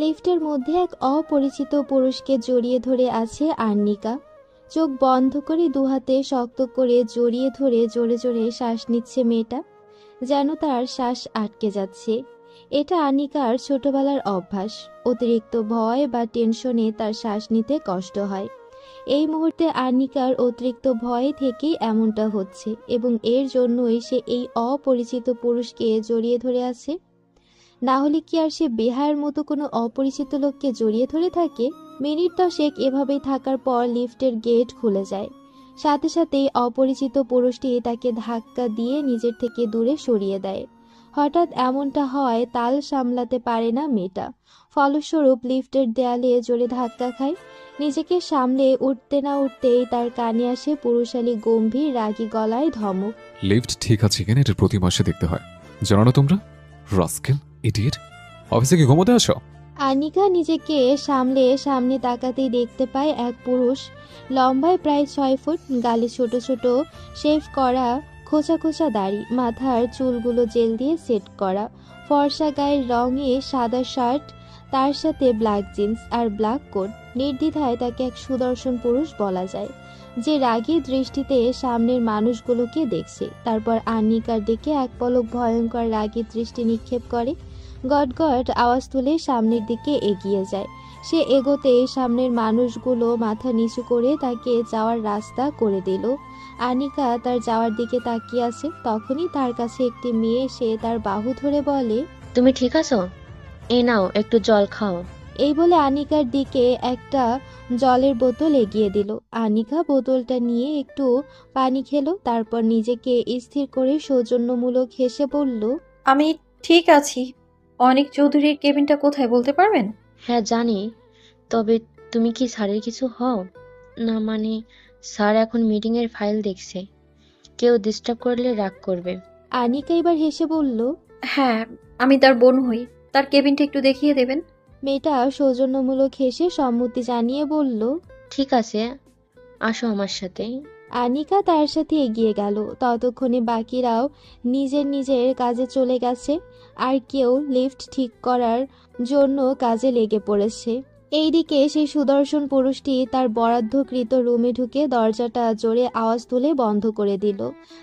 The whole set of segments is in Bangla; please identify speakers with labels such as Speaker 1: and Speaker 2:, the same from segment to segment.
Speaker 1: লিফটের মধ্যে এক অপরিচিত পুরুষকে জড়িয়ে ধরে আছে আর্নিকা। চোখ বন্ধ করে দুহাতে শক্ত করে জড়িয়ে ধরে জোরে জোরে শ্বাস নিচ্ছে মেয়েটা, যেন তার শ্বাস আটকে যাচ্ছে। এটা আর্নিকার ছোটবেলার অভ্যাস। অতিরিক্ত ভয় বা টেনশনে তার শ্বাস নিতে কষ্ট হয়। এই মুহূর্তে আর্নিকার অতিরিক্ত ভয় থেকেই এমনটা হচ্ছে, এবং এর জন্যই সে এই অপরিচিত পুরুষকে জড়িয়ে ধরে আছে। না হলে কি আর সে বেহায়ের মতো কোনো অপরিচিত লোককে জড়িয়ে ধরে থাকে? মিনিট 10 এভাবেই থাকার পর লিফটের গেট খুলে যায়। সাথে সাথেই অপরিচিত পুরুষটি তাকে ধাক্কা দিয়ে নিজের থেকে দূরে সরিয়ে দেয়। হঠাৎ এমনটা হয় তাল সামলাতে পারে না মেয়েটা। ফলস্বরূপ লিফটের দেয়ালে জোরে ধাক্কা খায়। নিজেকে সামলে উঠতে না উঠতেই তার কানে আসে পুরুষালী গম্ভীর রাগী গলায় ধমক।
Speaker 2: লিফট ঠিক আছে কিনা এটা প্রতি মাসে দেখতে হয়, জানো না তোমরা? রাস্কেল, ইডিয়েট, অফিসে কি ঘুমোতে আসো?
Speaker 1: আনিকা নিজেকে সামলে সামনে তাকাতেই দেখতে পায় এক পুরুষ, লম্বায় প্রায় 6 ফুট, গালে ছোট ছোট শেভ করা, খোঁচা খোঁচা দাড়ি, মাথার চুলগুলো জেল দিয়ে সেট করা, ফর্সা গায়ের রঙে সাদা শার্ট, তার সাথে ব্ল্যাক জিন্স আর ব্ল্যাক কোট। নির্দ্বিধায় তাকে এক সুদর্শন পুরুষ বলা যায়, যে রাগী দৃষ্টিতে সামনের মানুষগুলোকে দেখছে। তারপর আনিকার দিকে এক পলক ভয়ঙ্কর রাগী দৃষ্টি নিক্ষেপ করে, গট গট আওয়াজ তুলে সামনের দিকে এগিয়ে যায়। সে এগোতেই সামনের মানুষগুলো মাথা নিচু করে তাকে যাওয়ার রাস্তা করে দিল। আনিকা তার যাওয়ার দিকে তাকিয়ে আছে, তখনই তার কাছে একটি মেয়ে এসে তার বাহু ধরে বলে,
Speaker 3: তুমি ঠিক আছো? এই নাও একটু জল খাও।
Speaker 1: এই বলে আনিকার দিকে একটা জলের বোতল এগিয়ে দিল। আনিকা বোতলটা নিয়ে একটু পানি খেলো, তারপর নিজেকে স্থির করে সৌজন্যমূলক হেসে বলল,
Speaker 4: আমি ঠিক আছি। অনিক চৌধুরীর কেবিনটা কোথায় বলতে পারবেন?
Speaker 3: হ্যাঁ জানি, তবে তুমি কি স্যারের কিছু হও? না মানে, স্যার এখন মিটিংয়ের ফাইল দেখছে, কেউ ডিস্টার্ব করলে রাগ করবে।
Speaker 1: আনিকা এবার হেসে বলল।
Speaker 4: হ্যাঁ, আমি তার বোন হই। তার কেবিনটা একটু দেখিয়ে দেবেন?
Speaker 1: মেয়েটা সৌজন্যমূলক হেসে সম্মতি জানিয়ে বলল।
Speaker 3: ঠিক আছে, আসো আমার সাথে।
Speaker 1: আনিকা তার সাথে এগিয়ে গেল। ততক্ষণে বাকিরাও নিজের নিজের কাজে চলে গেছে, আর কেউ লিফট ঠিক করার জন্য কাজে লেগে পড়েছে। এইদিকে সেই সুদর্শন পুরুষটি তার বরাদ্দকৃত রুমে ঢুকে দরজাটা জোরে আওয়াজ তুলে বন্ধ করে দিল।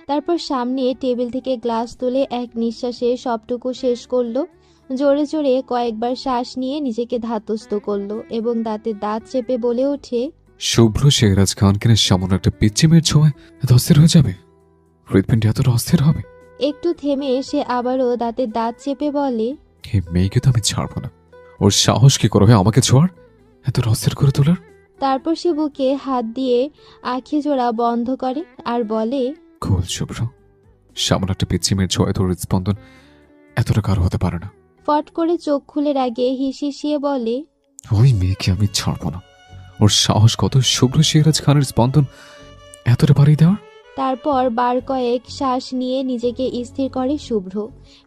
Speaker 1: তারপর সামনে টেবিল থেকে গ্লাস তুলে এক নিঃশ্বাসে সবটুকু শেষ করলো। জোরে জোরে কয়েকবার শ্বাস নিয়ে নিজেকে ধাতস্থ করলো এবং দাঁতে দাঁত চেপে বলে ওঠে,
Speaker 2: শুভ্র শেহরাজ খান কিনা সামান্য একটা পিচ্চি মেয়ের ছোঁয়ায় এত অস্থির হয়ে যাবে? হৃদপিণ্ডে এতটা অস্থির হবে?
Speaker 1: একটু থেমে সে আবারও দাঁতে দাঁত চেপে বলে,
Speaker 2: এই মেয়েকে তো আমি ছাড়বো না। ওর সাহস কি করে হয় আমাকে ছোঁয়ার, এত অস্থির করে তোলার?
Speaker 1: তারপর সে বুকে হাত দিয়ে আঁখি জোড়া বন্ধ করে আর বলে,
Speaker 2: খোল শুভ্র, সামান্য একটা পিচ্চি মেয়ের ছোঁয়ায় তোর হৃদস্পন্দন এতটা কারো হতে পারে না।
Speaker 1: ফট করে চোখ খুলে রাগে হিসিয়ে বলে,
Speaker 2: ওই মেয়েকে আমি ছাড়বো না। ওর সাহস কত শুভ্র শেহরাজ খানের স্পন্দন এতটা বাড়িয়ে দেওয়ার?
Speaker 1: তারপর বার কয়েক শ্বাস নিয়ে নিজেকে স্থির করে শুভ্র।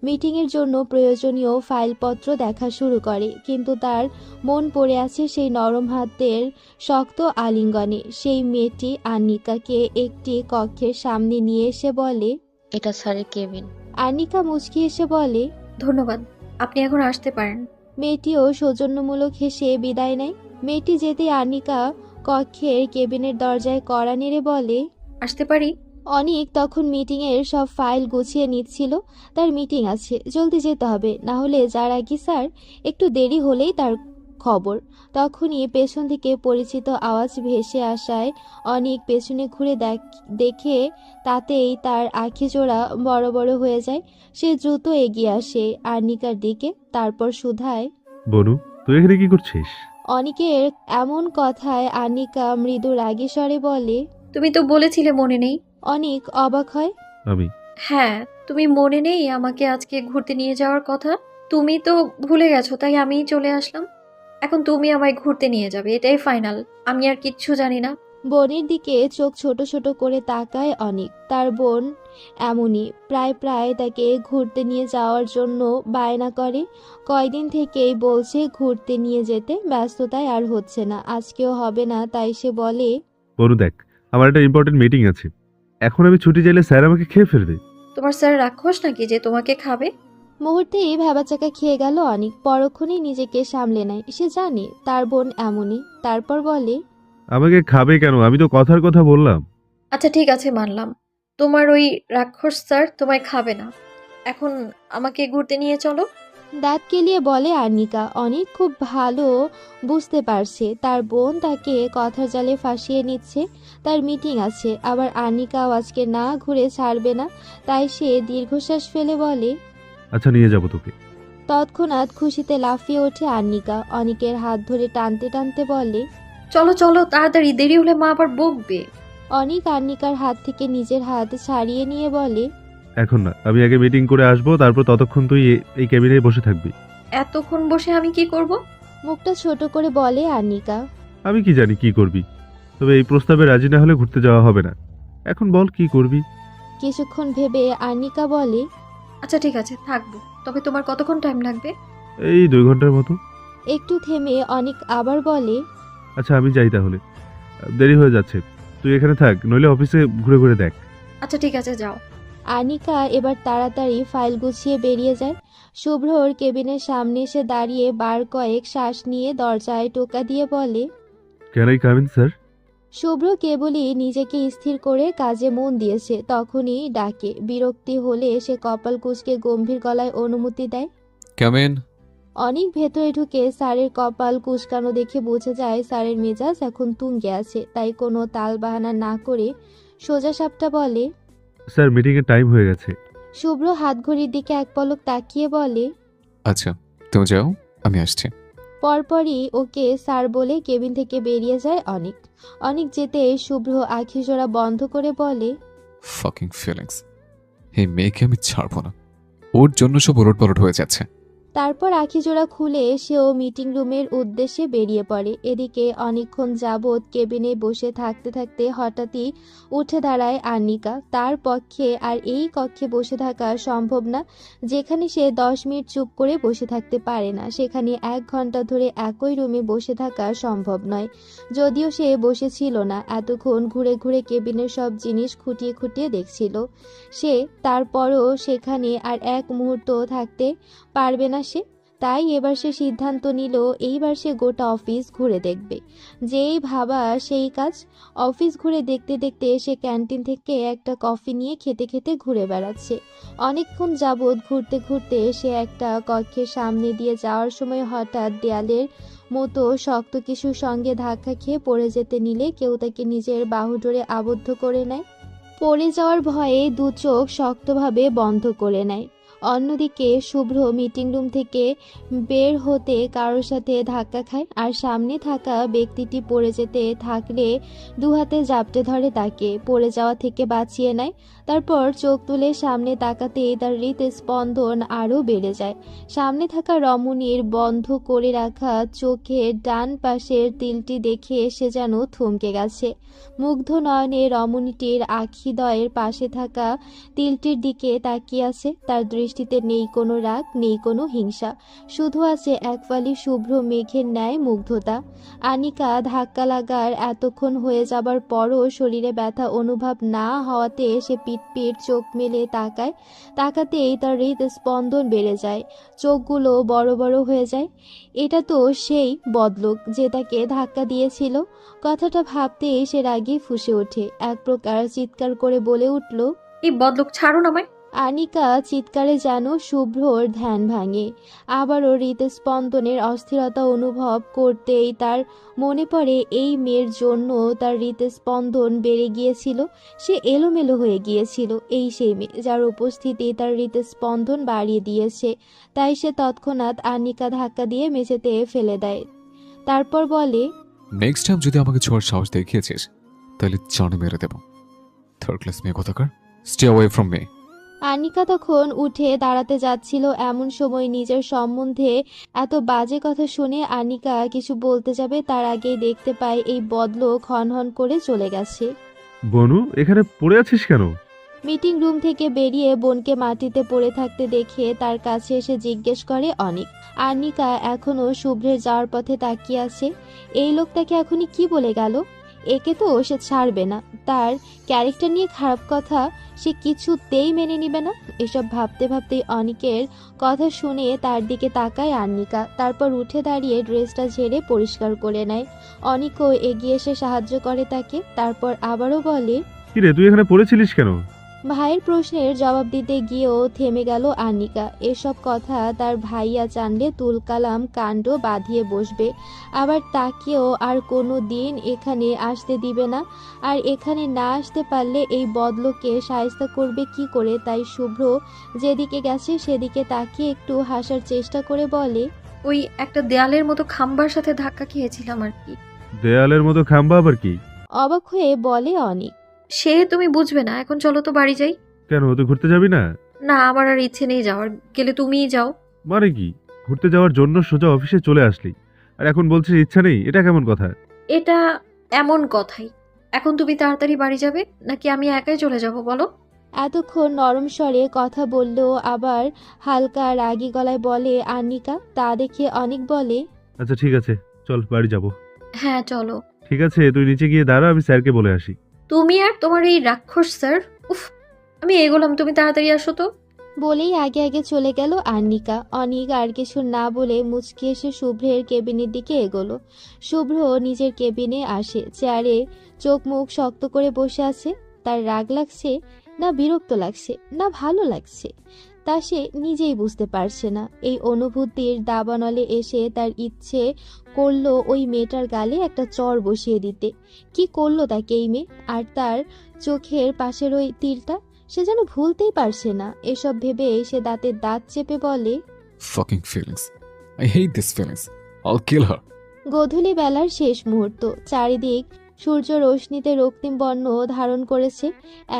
Speaker 1: মিটিংয়ের জন্য প্রয়োজনীয় ফাইলপত্র দেখা শুরু করে, কিন্তু তার মন পড়ে আছে সেই নরম হাতের শক্ত আলিঙ্গনে। সেই মেয়েটি আনিকাকে একটি কক্ষের সামনে নিয়ে এসে বলে,
Speaker 3: এটা স্যারের কেবিন।
Speaker 1: আনিকা মুচকি এসে বলে,
Speaker 4: ধন্যবাদ, আপনি এখন আসতে পারেন।
Speaker 1: মেয়েটিও সৌজন্যমূলক হেসে বিদায় নেয়। মেয়েটি যেতে আনিকা কক্ষের কেবিনের দরজায় কড়া নেড়ে বলে,
Speaker 4: আসতে পারি?
Speaker 1: অনিক তখন মিটিংয়ের সব ফাইল গুছিয়ে নিচ্ছিল। তার মিটিং আছে, জলদি যেতে হবে, না হলে যার আগে স্যার, একটু দেরি হলেই তার খবর। তখনই পেছন থেকে পরিচিত আওয়াজ ভেসে আসায় অনিক পেছনে ঘুরে দেখে তাতেই তার আঁখি জোড়া বড় বড় হয়ে যায়। সে দ্রুত এগিয়ে আসে আর্নিকার দিকে, তারপর শুধায়,
Speaker 5: বনু, তুই এখানে কি করছিস?
Speaker 1: অনিকের এমন কথায় আর্নিকা মৃদু রাগী স্বরে বলে।
Speaker 4: তুমি তো বলেছিলে মনে নেই।
Speaker 1: অনিক অবাক হয়।
Speaker 5: আমি
Speaker 4: হ্যাঁ, তুমি মনে নেই আমাকে আজকে ঘুরতে নিয়ে যাওয়ার কথা? তুমি তো ভুলে গেছো, তাই আমিই চলে আসলাম। এখন তুমি আমায় ঘুরতে নিয়ে যাবে, এটাই ফাইনাল। আমি আর কিচ্ছু জানি না।
Speaker 1: বোনের দিকে চোখ ছোট ছোট করে তাকায় অনিক। তার বোন এমনই, প্রায় প্রায় তাকে ঘুরতে নিয়ে যাওয়ার জন্য বায়না করে। কয়দিন থেকেই বলছে ঘুরতে নিয়ে যেতে, ব্যস্ততায় আর হচ্ছে না, আজকেও হবে না। তাই সে বলে,
Speaker 5: বনু দেখ, আমার একটা ইম্পর্টেন্ট মিটিং আছে। এখন আমি ছুটি চাইলে স্যার আমাকে খেয়ে ফেলবে।
Speaker 4: তোমার স্যার রাক্ষস নাকি যে তোমাকে খাবে?
Speaker 1: মুহূর্তেই ভ্যাবাচাকা খেয়ে গেল অনেক। পরক্ষণেই নিজেকে সামলে নেয়, সে জানে তার বোন এমনই। তারপর বলে,
Speaker 5: আমাকে খাবে কেন? আমি তো কথার কথা বললাম।
Speaker 4: আচ্ছা ঠিক আছে, মানলাম তোমার ওই রাক্ষস স্যার তোমায় খাবে না। এখন আমাকে ঘুরতে নিয়ে চলো।
Speaker 1: দাঁত কেলিয়ে বলে আর্নিকা। অনেক খুব ভালো বুঝতে পারছে তার বোন তাকে কথার জালে ফাঁসিয়ে নিচ্ছে। তার মিটিং আছে, আবার আর্নিকাও আজকে না ঘুরে ছাড়বে না। তাই সে দীর্ঘশ্বাস ফেলে বলে।
Speaker 5: আচ্ছা নিয়ে যাবো তোকে।
Speaker 1: তৎক্ষণাৎ খুশিতে লাফিয়ে ওঠে আর্নিকা। অনিকের হাত ধরে টানতে টানতে বলে।
Speaker 4: চলো চলো তাড়াতাড়ি, দেরি হলে মা আবার বকবে।
Speaker 1: অনিক আর্নিকার হাত থেকে নিজের হাত ছাড়িয়ে নিয়ে বলে।
Speaker 5: এখন না, আমি আগে মিটিং করে আসবো, তারপর ততক্ষণ তুই এই ক্যাবিনে বসে থাকবি।
Speaker 4: এতক্ষণ বসে আমি কি করব?
Speaker 1: মুখটা ছোট করে বলে আর্নিকা।
Speaker 5: আমি কি জানি কি করবি, তবে এই প্রস্তাবে রাজি না হলে ঘুরতে যাওয়া হবে না। এখন বল কি করবি।
Speaker 1: কিছুক্ষণ ভেবে আর্নিকা বলে।
Speaker 4: আচ্ছা ঠিক আছে, থাকবো। তবে তোমার কতক্ষণ টাইম লাগবে?
Speaker 5: এই 2 ঘন্টার মতো।
Speaker 1: একটু থেমে অনিক আবার বলে।
Speaker 5: আচ্ছা আমি যাই তাহলে, দেরি হয়ে যাচ্ছে। তুই এখানে থাক, নইলে অফিসে ঘুরে ঘুরে দেখ।
Speaker 4: আচ্ছা ঠিক আছে, যাও।
Speaker 1: আনিকা এবার তাড়াতাড়ি ফাইল গুছিয়ে বেরিয়ে যায়। শুভ্রর কেবিনের সামনে এসে দাঁড়িয়ে বার কয়েক শ্বাস নিয়ে দরজায় টোকা দিয়ে বলে।
Speaker 5: Can I come in sir?
Speaker 1: Shubhro কেবলই নিজেকে স্থির করে কাজে মন দিয়েছে, তখনই ডাকে। বিরক্তি হলে সে কপাল কুঁচকে গম্ভীর গলায় অনুমতি দেয়।
Speaker 2: কেমন?
Speaker 1: অনেক ভেতরে ঢুকে স্যারের কপাল কুঁচকানো দেখে বোঝা যায় স্যারের মেজাজ এখন তুঙ্গে আছে। তাই কোনো তাল বাহানা না করে সোজা সাপটা বলে।
Speaker 5: স্যার মিটিংয়ের টাইম হয়ে গেছে।
Speaker 1: শুভ্র হাত ঘড়ির দিকে এক পলক তাকিয়ে বলে।
Speaker 2: আচ্ছা তুমি যাও, আমি আসছি।
Speaker 1: পরপরই ওকে স্যার বলে কেবিন থেকে বেরিয়ে যায় অনেক। অনেক যেতে শুভ্র আখি জোড়া বন্ধ করে বলে।
Speaker 2: ফাকিং ফিলিংস, এই মেয়েকে আমি ছাড়বো না। ওর জন্য সব ওলটপালট হয়ে যাচ্ছে।
Speaker 1: তারপর আখি জোড়া খুলে সেও মিটিং রুমের উদ্দেশ্যে বেরিয়ে পড়ে। এদিকে অনেকক্ষণ যাবৎ কেবিনে বসে থাকতে থাকতে হঠাৎই উঠে দাঁড়ায় আর্নিকা। তার পক্ষে আর এই কক্ষে বসে থাকা সম্ভব না। যেখানে সে 10 মিনিট চুপ করে বসে থাকতে পারে না, সেখানে 1 ঘন্টা ধরে একই রুমে বসে থাকা সম্ভব নয়। যদিও সে বসেছিল না, এতক্ষণ ঘুরে ঘুরে কেবিনের সব জিনিস খুঁটিয়ে খুঁটিয়ে দেখছিল সে। তারপরও সেখানে আর এক মুহূর্ত থাকতে পারবে না সে। তাই এবার সে সিদ্ধান্ত নিল এইবার সে গোটা অফিস ঘুরে দেখবে। যেই ভাবা সেই কাজ। অফিস ঘুরে দেখতে দেখতে সে ক্যান্টিন থেকে একটা কফি নিয়ে খেতে খেতে ঘুরে বেড়াচ্ছে। অনেকক্ষণ যাবৎ ঘুরতে ঘুরতে সে একটা কক্ষের সামনে দিয়ে যাওয়ার সময় হঠাৎ দেয়ালের মতো শক্ত কিছুর সঙ্গে ধাক্কা খেয়ে পড়ে যেতে নিলে কেউ তাকে নিজের বাহুডোরে আবদ্ধ করে নেয়। পড়ে যাওয়ার ভয়ে দু চোখ শক্তভাবে বন্ধ করে নেয়। অন্যদিকে শুভ্র মিটিং রুম থেকে বের হতে কারোর সাথে ধাক্কা খায়, আর সামনে থাকা ব্যক্তিটি পড়ে যেতে থাকলে দু হাতে জাপটে ধরে তাকে পড়ে যাওয়া থেকে বাঁচিয়ে নেয়। তারপর চোখ তুলে সামনে তাকাতেই তার হৃদস্পন্দন আরও বেড়ে যায়। সামনে থাকা রমণীর বন্ধ করে রাখা চোখের ডান পাশের তিলটি দেখে সে যেন থমকে গেছে। মুগ্ধ নয়নে রমণীটির আখিদ্বয়ের পাশে থাকা তিলটির দিকে তাকিয়ে আছে। তার দৃষ্টিতে নেই কোনো রাগ, নেই কোনো হিংসা, শুধু আছে এক ফালি শুভ্র মেঘের ন্যায় মুগ্ধতা। আনিকা ধাক্কা লাগার এতক্ষণ হয়ে যাবার পরও শরীরে ব্যথা অনুভব না হওয়াতে সে পিট চোখ মেলে তাকায়। তাকাতেই তার হৃদস্পন্দন বেড়ে যায়, চোখগুলো বড় বড় হয়ে যায়। এটা তো সেই বদলোক যে তাকে ধাক্কা দিয়েছিল। কথাটা ভাবতেই সে রাগে ফুঁসে ওঠে, এক প্রকার চিৎকার করে বলে উঠল।
Speaker 4: এই বদলোক, ছাড়ুন আমায়।
Speaker 1: আনিকা চিৎকারে যেন শুভ্রর ধ্যান ভাঙে। আবারও হৃদস্পন্দনের অস্থিরতা অনুভব করতেই তার মনে পড়ে এই মেয়ের জন্য তার হৃদস্পন্দন বেড়ে গিয়েছিল। সে এলোমেলো হয়ে গিয়েছিল। এই সেই মেয়ে যার উপস্থিতি তার হৃদস্পন্দন বাড়িয়ে দিয়েছে। তাই সে তৎক্ষণাৎ আনিকা ধাক্কা দিয়ে মেঝেতে ফেলে দেয়। তারপর বলে।
Speaker 2: নেক্সট টাইম যদি আমাকে ছোঁয়ার সাহস দেখিয়েছিস তাহলে জানে মেরে দেব। থার্ড ক্লাস মেয়ে কোথাকার, stay away from me.
Speaker 1: Anika তখন উঠে দাঁড়াতে যাচ্ছিল, এমন সময় নিজের সম্বন্ধে এত বাজে কথা শুনে আনিকা কিছু বলতে যাবে তার আগেই দেখতে পায় এই বদলোক হনহন করে চলে গেছে।
Speaker 5: বনু, এখানে পড়ে আছিস কেন?
Speaker 1: মিটিং রুম থেকে বেরিয়ে বোনকে মাটিতে পড়ে থাকতে দেখে তার কাছে এসে জিজ্ঞেস করে অনিক। আনিকা এখনো শুভ্রের যাওয়ার পথে তাকিয়ে আছে। এই লোকটাকে এখনই কি বলে গেল? একে তো সে ছাড়বে না, তার ক্যারেক্টার নিয়ে খারাপ কথা সে কিছুতেই মেনে নিবে না। এসব ভাবতে ভাবতেই অনিকের কথা শুনে তার দিকে তাকায় আন্নিকা, তারপর উঠে দাঁড়িয়ে ড্রেসটা ঝেড়ে পরিষ্কার করে নেয়। অনিকও এগিয়ে এসে সাহায্য করে তাকে, তারপর আবারও বলে,
Speaker 5: কিরে তুই এখানে পড়েছিলিস কেন?
Speaker 1: ভাইয়ের প্রশ্নের জবাব দিতে গিয়েও থেমে গেল আন্নিকা। এসব কথা তার ভাইয়া জানলে তুলকালাম কাণ্ড বাঁধিয়ে বসবে, আবার তাকেও আর কোনো দিন এখানে আসতে দিবে না। আর এখানে না আসতে পারলে এই বদলোকে সায়স্তা করবে কি করে? তাই শুভ্র যেদিকে গেছে সেদিকে তাকিয়ে একটু হাসার চেষ্টা করে বলে,
Speaker 4: ওই একটা দেয়ালের মতো খাম্বার সাথে ধাক্কা খেয়েছিলাম আর কি।
Speaker 5: দেয়ালের মতো খাম্বা আবার কি?
Speaker 1: অবাক হয়ে বলে অনিক।
Speaker 4: সে তুমি বুঝবে না, এখন চলো তো বাড়ি যাই।
Speaker 5: কেন, তুই ঘুরতে যাবি না?
Speaker 4: না, আমার আর ইচ্ছে নেই যাওয়ার, গেলে তুমিই যাও।
Speaker 5: মানে কি, ঘুরতে যাওয়ার জন্য সোজা অফিসে চলে আসলি, আর এখন বলছিস ইচ্ছা নেই? এটা কেমন কথা?
Speaker 4: এটা এমন কথাই। এখন তুমি তাড়াতাড়ি বাড়ি যাবে নাকি আমি একাই চলে যাব বলো?
Speaker 1: এতক্ষণ নরম স্বরে কথা বললেও আবার হালকা রাগী গলায় বলে আন্নিকা। তা দেখে অনিক বলে,
Speaker 5: আচ্ছা ঠিক আছে, চল বাড়ি যাব।
Speaker 4: হ্যাঁ চলো।
Speaker 5: ঠিক আছে, তুই নিচে গিয়ে দাঁড়া, আমি স্যারকে বলে আসি।
Speaker 4: তুমি আর তোমার এই রাক্ষস স্যার, উফ, আমি এগোলাম, তুমি তাড়াতাড়ি আসো তো।
Speaker 1: বলেই আগে আগে চলে গেল আন্নিকা। অনিক আর কিছু না বলে মুচকি এসে শুভ্রের কেবিনের দিকে এগোলো। শুভ্র নিজের কেবিনে আসে, চেয়ারে চোখ মুখ শক্ত করে বসে আছে। তার রাগ লাগছে না বিরক্ত লাগছে না ভালো লাগছে, তা সে নিজেই বুঝতে পারছে না। এই অনুভূতির দাবানলে এসে তার ইচ্ছে করলো ওই মেয়েটার গালে একটা চর বসিয়ে দিতে। কি করলো তাকে এই মেয়ে? আর তার চোখের পাশের ওই তীরটা সে যেন ভুলতেই পারছে না। এসব ভেবে সে দাঁতে দাঁত চেপে বলে,
Speaker 2: Fucking feelings. I hate these feelings. I'll kill her.
Speaker 1: গোধূলি বেলার শেষ মুহূর্ত, চারিদিক সূর্য রশ্মিতে রক্তিম বর্ণ ধারণ করেছে।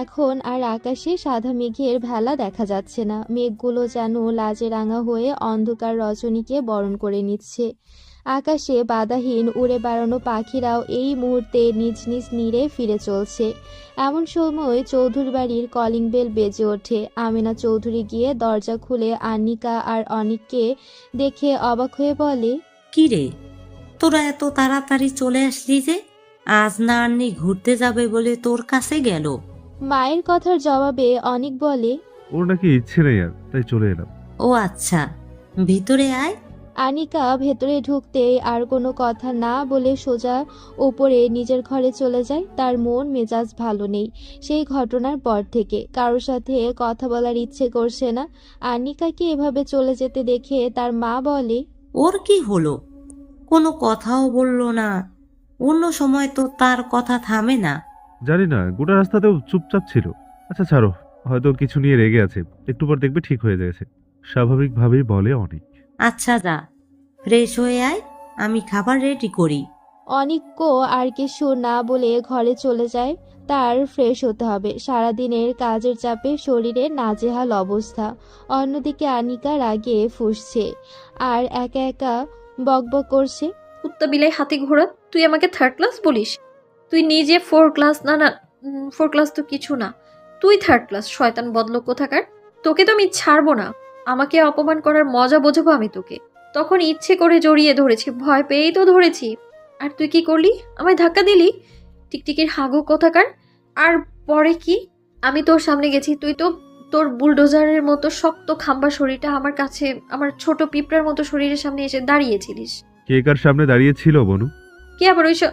Speaker 1: এখন আর আকাশে সাদা মেঘের ভেলা দেখা যাচ্ছে না। মেঘগুলো যেন লাজে রাঙা হয়ে অন্ধকার রজনীকে বরণ করে নিচ্ছে। আকাশে বাধাহীন উড়ে বেড়ানো পাখিরাও এই মুহূর্তে নিজ নিজ নীড়ে ফিরে চলছে। এমন সময় চৌধুরী বাড়ির কলিং বেল বেজে ওঠে। আমিনা চৌধুরী গিয়ে দরজা খুলে আন্নিকা আর অনিককে দেখে অবাক হয়ে বলে,
Speaker 6: কি রে, তোরা এত তাড়াতাড়ি চলে আসলি যে? আজ না আন্নি ঘুরতে যাবে বলে তোর কাছে গেল?
Speaker 1: মায়ের কথার জবাবে অনিক বলে,
Speaker 5: ওর নাকি ইচ্ছে নেই আর, তাই চলে এলাম।
Speaker 6: ও আচ্ছা, ভিতরে আয়।
Speaker 1: আনিকা ভেতরে ঢুকতেই আর কোনো কথা না বলে সোজা ওপরে নিজের ঘরে চলে যায়। তার মন মেজাজ ভালো নেই সেই ঘটনার পর থেকে। কারোর সাথে কথা বলার ইচ্ছে করছে না। আনিকাকে এভাবে চলে যেতে দেখে তার মা বলে,
Speaker 6: ওর কি হলো? কোনো কথাও বললো না। অন্য সময় তো তার কথা থামে না।
Speaker 5: জানি না, গোটা রাস্তাতেও চুপচাপ ছিল। আচ্ছা ছাড়ো, হয়তো কিছু নিয়ে রেগে আছে, একটু পর দেখবে ঠিক হয়ে গেছে। স্বাভাবিকভাবেই বলে অনেক।
Speaker 6: আচ্ছা যা, ফ্রেশ হয়ে আয়, আমি খাবার রেডি করি।
Speaker 1: অনিকও আর কিছু না বলে ঘরে চলে যায়। তার ফ্রেশ হতে হবে, সারাদিনের কাজের চাপে শরীরে নাজেহাল অবস্থা। অন্যদিকে আনিকা রাগে ফুঁসছে আর একা একা বকবক করছে।
Speaker 4: কুত্তা বিলাই হাতি ঘোড়া, তুই আমাকে থার্ড ক্লাস বলিস? তুই নিজে 4 ক্লাস, না না 4 ক্লাস তো কিছু না, তুই থার্ড ক্লাস। শয়তান বদলোক কোথাকার, তোকে তো আমি ছাড়বো না। আমাকে অপমান করার মজা বোঝাবো আমি তোকে। তখন ইচ্ছে করে জড়িয়ে ধরেছি, ভয় পেয়েই তো ধরেছি। আর তুই কি করলি? আমায় ধাক্কা দিলি, টিকটিকির হাগু কোথাকার। আর পরে কি? আমি তোর সামনে গেছি, তুই তো তোর বুলডোজারের মতো শক্ত খাম্বা শরীরটা আমার কাছে, আমার ছোট পিঁপড়ার মতো শরীরের সামনে এসে দাঁড়িয়েছিলিস।
Speaker 5: কে কার সামনে দাঁড়িয়েছিল বনু?
Speaker 4: কি আবার ওইসব?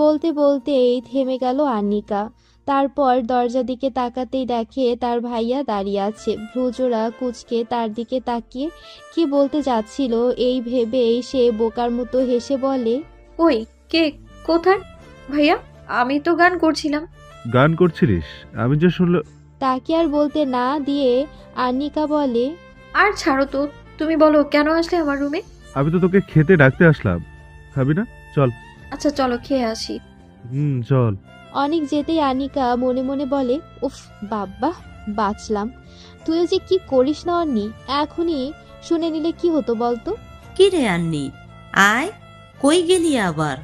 Speaker 1: বলতে বলতেই থেমে গেল আন্নিকা। তারপর দরজা দিকে তাকাতেই দেখে তার ভাইয়া দাঁড়িয়ে আছে, ভ্রুজোড়া কুঁচকে তার দিকে তাকিয়ে। কি বলতে যাচ্ছিল এই ভেবেই সে বোকার মতো হেসে বলে,
Speaker 4: ওই কে, কোথায়? ভাইয়া, আমি তো গান করছিলাম।
Speaker 5: গান করছিলিস? আমি যে শুনলো।
Speaker 1: তাকে আর বলতে না দিয়ে আন্নিকা বলে,
Speaker 4: আর ছাড়ো তো, তুমি বলো কেন আসলে আমার রুমে?
Speaker 5: আমি তো তোকে খেতে ডাকতে আসলাম, খাবি না? চল।
Speaker 4: আচ্ছা চলো খেয়ে আসি।
Speaker 5: চল।
Speaker 1: অনেক যেতেই আনিকা মনে মনে বলে, উফ বাব্বা, বাঁচলাম। তুইও যে কি করিস না অন্নি, এখনই শুনে নিলে কি হতো বলতো?
Speaker 6: কি রে আন্নি, আয়, কই গেলি আবার?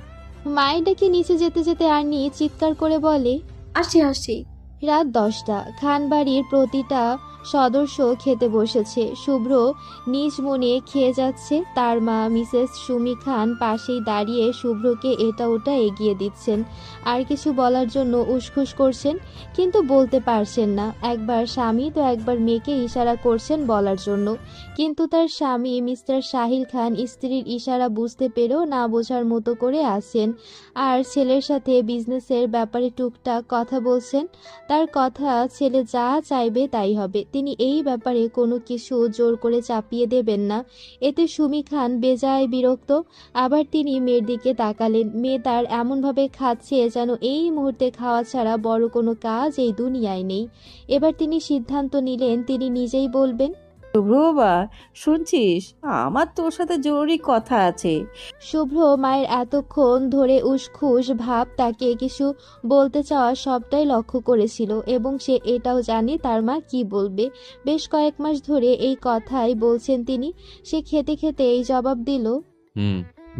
Speaker 1: মায়ের ডাকে নিচে যেতে যেতে আন্নি চিৎকার করে বলে,
Speaker 4: আসছি আসছি।
Speaker 1: রাত 10টা। খানবাড়ির প্রতিটা সদস্য খেতে বসেছে। শুভ্র নিজ মনে খেয়ে যাচ্ছে। তার মা মিসেস সুমি খান পাশেই দাঁড়িয়ে শুভ্রকে এটা ওটা এগিয়ে দিচ্ছেন, আর কিছু বলার জন্য উসখুস করছেন, কিন্তু বলতে পারছেন না। একবার স্বামী তো একবার মেয়েকে ইশারা করছেন বলার জন্য, কিন্তু তার স্বামী মিস্টার সাহিল খান স্ত্রীর ইশারা বুঝতে পেরেও না বোঝার মতো করে আছেন, আর ছেলের সাথে বিজনেসের ব্যাপারে টুকটাক কথা বলছেন। তার কথা ছেলে যা চাইবে তাই হবে, তিনি এই ব্যাপারে কোনো কিছু জোর করে চাপিয়ে দেবেন না। এতে সুমি খান বেজায় বিরক্ত। আবার তিনি মেয়ের দিকে তাকালেন। মেয়ে তার এমনভাবে খাচ্ছে যেন এই মুহূর্তে খাওয়া ছাড়া বড় কোনো কাজ এই দুনিয়ায় নেই। এবার তিনি সিদ্ধান্ত নিলেন তিনি নিজেই বলবেন।
Speaker 7: শুভ্র বাবা, শুনছিস? আমার তোর সাথে জরুরি কথা আছে।
Speaker 1: শুভ্র মায়ের এতক্ষণ ধরে উসখুস ভাব, তাকে কিছু বলতে চাওয়া সবটাই লক্ষ্য করেছিল, এবং সে এটাও জানে তার মা কি বলবে। বেশ কয়েক মাস ধরে এই কথাই বলছেন তিনি। সে খেতে খেতে এই জবাব দিল।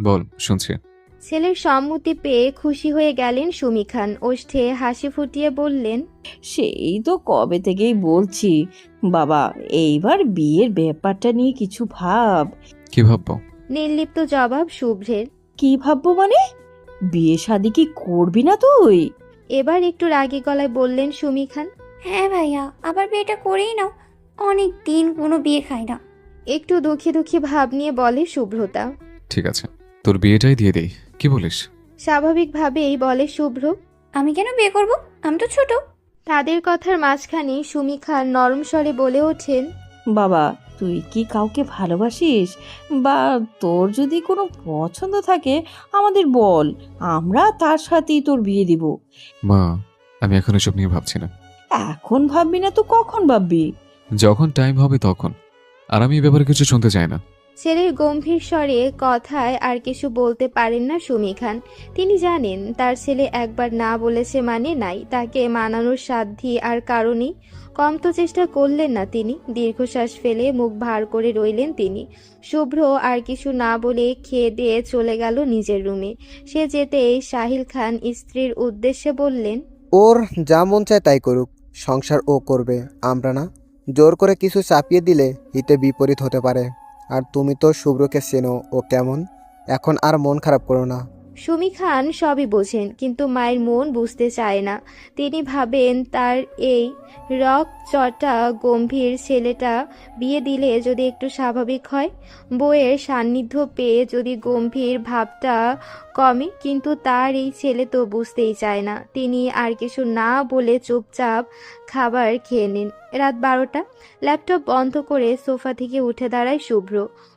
Speaker 2: বল, শুনছি।
Speaker 1: ছেলের সম্মতি পেয়ে খুশি হয়ে গেলেন সুমি খান। ওষ্ঠে হাসি ফুটিয়ে বললেন,
Speaker 7: সেই তো কবে থেকেই বলছি বাবা, এইবার বিয়ের ব্যাপারটা নিয়ে কিছু ভাব।
Speaker 2: কি ভাববো?
Speaker 1: নির্লিপ্ত জবাব শুভ্রের।
Speaker 7: কি ভাববো মানে? বিয়ে শাদি কি করবি না তুই?
Speaker 1: এবার একটু রাগী গলায় বললেন সুমি খান।
Speaker 8: হ্যাঁ ভাইয়া, আবার বিয়েটা করেই নাও, অনেক দিন কোনো বিয়ে খাই না।
Speaker 1: একটু দুঃখী দুঃখী ভাব নিয়ে বলে শুভ্রতা।
Speaker 2: ঠিক আছে, তোর বিয়েটাই দিয়ে দেই, কি বলিস?
Speaker 1: স্বাভাবিকভাবেই বলে শুভ্র।
Speaker 8: আমি কেন বিয়ে করব? আমি তো ছোট।
Speaker 1: তাদের কথার মাঝখানে সুমি খান নরম স্বরে বলে ওঠেন,
Speaker 7: বাবা, তুই কি কাউকে ভালোবাসিস? বা তোর যদি কোনো পছন্দ থাকে আমাদের বল, আমরা তার সাথেই তোর বিয়ে দিব।
Speaker 2: মা, আমি এখন এসব নিয়ে ভাবছি না।
Speaker 7: এখন ভাববি না তো কখন ভাববি?
Speaker 2: যখন টাইম হবে তখন। আর আমি এই ব্যাপারে কিছু শুনতে চাই না।
Speaker 1: ছেলের গম্ভীর স্বরে কথায় আর কিছু বলতে পারেন না সুমি খান। তিনি জানেন তার ছেলে একবার না বলেছে মানে নাই, তাকে মানানোর সাধ্যি আর কারণেই। কম তো চেষ্টা করলেন না তিনি। দীর্ঘশ্বাস ফেলে মুখ ভার করে রইলেন তিনি। শুভ্র আর কিছু না বলে খেয়ে দিয়ে চলে গেল নিজের রুমে। সে যেতেই সাহিল খান স্ত্রীর উদ্দেশ্যে বললেন,
Speaker 9: ওর যা মন চায় তাই করুক, সংসার ও করবে, আমরা না। জোর করে কিছু চাপিয়ে দিলে হিতে বিপরীত হতে পারে। আর তুমি তো শুভ্রকে চেনো, ও কেমন। এখন আর মন খারাপ করো না।
Speaker 1: সুমি খান সবই বোঝেন, কিন্তু মায়ের মন বুঝতে চায় না। তিনি ভাবেন তার এই রক চটা গম্ভীর ছেলেটা বিয়ে দিলে যদি একটু স্বাভাবিক হয়, বউয়ের সান্নিধ্য পেয়ে যদি গম্ভীর ভাবটা কমে, কিন্তু তার এই ছেলে তো বুঝতেই চায় না। তিনি আর কিছু না বলে চুপচাপ খাবার খেয়ে নিন। রাত 12টা। ল্যাপটপ বন্ধ করে সোফা থেকে উঠে দাঁড়ায় শুভ্র।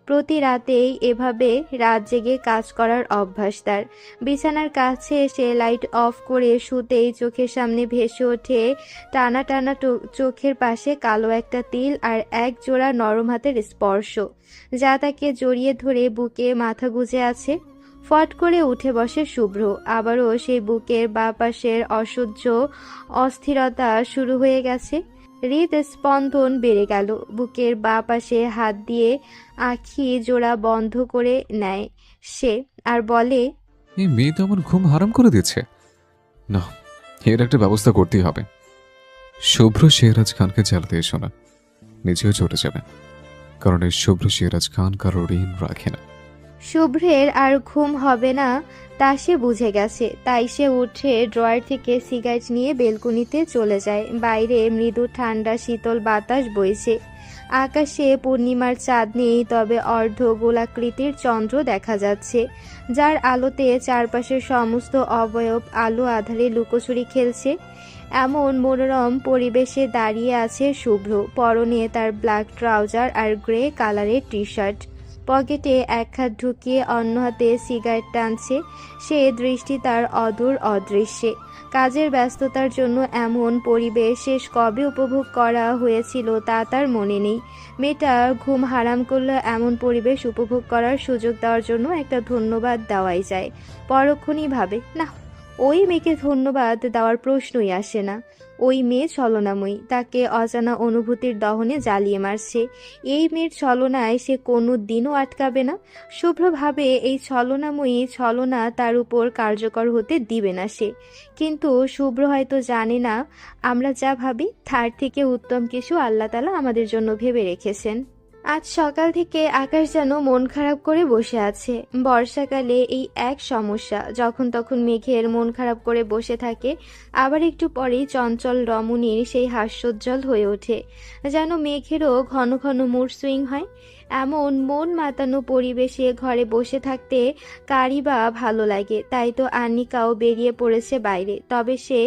Speaker 1: প্রতি রাতেই এভাবে রাত জেগে কাজ করার অভ্যাস তার। বিছানার কাছে এসে লাইট অফ করে শুতেই চোখের সামনে ভেসে ওঠে টানা টানা চোখের পাশে কালো একটা তিল আর এক জোড়া নরম হাতের স্পর্শ, যা তাকে জড়িয়ে ধরে বুকে মাথা গুজে আছে। ফট করে উঠে বসে শুভ্র। আবারও সেই বুকের বাঁ পাশের অসহ্য অস্থিরতা শুরু হয়ে গেছে। হৃদস্পন্দন বেড়ে গেল। বুকের বাঁ পাশে হাত দিয়ে আঁখি জোড়া বন্ধ করে নেয় সে, আর বলে,
Speaker 2: এই মেয়ে তো আমার ঘুম হারাম করে দিচ্ছে। না, এর একটা ব্যবস্থা করতেই হবে। শুভ্র শেহরাজ খানকে জ্বালাতে এসো না, নিজেও চলে যাবে। কারণ এই শুভ্র শেহরাজ খান কারো ঋণ রাখে না।
Speaker 1: শুভ্রের আর ঘুম হবে না তা সে বুঝে গেছে। তাই সে উঠে ড্রয়ার থেকে সিগারেট নিয়ে বেলকুনিতে চলে যায়। বাইরে মৃদু ঠান্ডা শীতল বাতাস বইছে। আকাশে পূর্ণিমার চাঁদ নেই, তবে অর্ধ গোলাকৃতির চন্দ্র দেখা যাচ্ছে, যার আলোতে চারপাশের সমস্ত অবয়ব আলো আধারে লুকোচুরি খেলছে। এমন মনোরম পরিবেশে দাঁড়িয়ে আছে শুভ্র। পরনে তার ব্ল্যাক ট্রাউজার আর গ্রে কালারের টি শার্ট। পকেটে এক হাত ঢুকিয়ে অন্য হাতে সিগারেট টানছে। সে দৃষ্টি তার অদূর অদৃশ্যে। কাজের ব্যস্ততার জন্য এমন পরিবেশ শেষ কবে উপভোগ করা হয়েছিল তা তার মনে নেই। মেয়েটা ঘুম হারাম করলে এমন পরিবেশ উপভোগ করার সুযোগ দেওয়ার জন্য একটা ধন্যবাদ দেওয়াই যায়। পরক্ষণই ভাবে, না, ওই মেয়েকে ধন্যবাদ দেওয়ার প্রশ্নই আসে না। ওই মেয়ে ছলনাময়ী, তাকে অজানা অনুভূতির দহনে জ্বালিয়ে মারছে। এই মেয়ের ছলনায় সে কোনো দিনও আটকাবে না। শুভ্র ভাবে এই ছলনাময়ী ছলনা তার উপর কার্যকর হতে দিবে না সে। কিন্তু শুভ্র হয়তো জানে না আমরা যা ভাবি তার থেকে উত্তম কিছু আল্লাহ তাআলা আমাদের জন্য ভেবে রেখেছেন। আজ সকাল থেকে আকাশ যেন মন খারাপ করে বসে আছে। বর্ষাকালে এই এক সমস্যা, যখন তখন মেঘের মন খারাপ করে বসে থাকে, আবার একটু পরেই চঞ্চল রমণীর সেই হাস্যোজ্জ্বল হয়ে ওঠে। যেন মেঘেরও ঘন ঘন মুড সুইং হয়। এমন মন মাতানো পরিবেশে ঘরে বসে থাকতে কারই বা ভালো লাগে। তাই তো আনিকাও বেরিয়ে পড়েছে বাইরে। তবে সে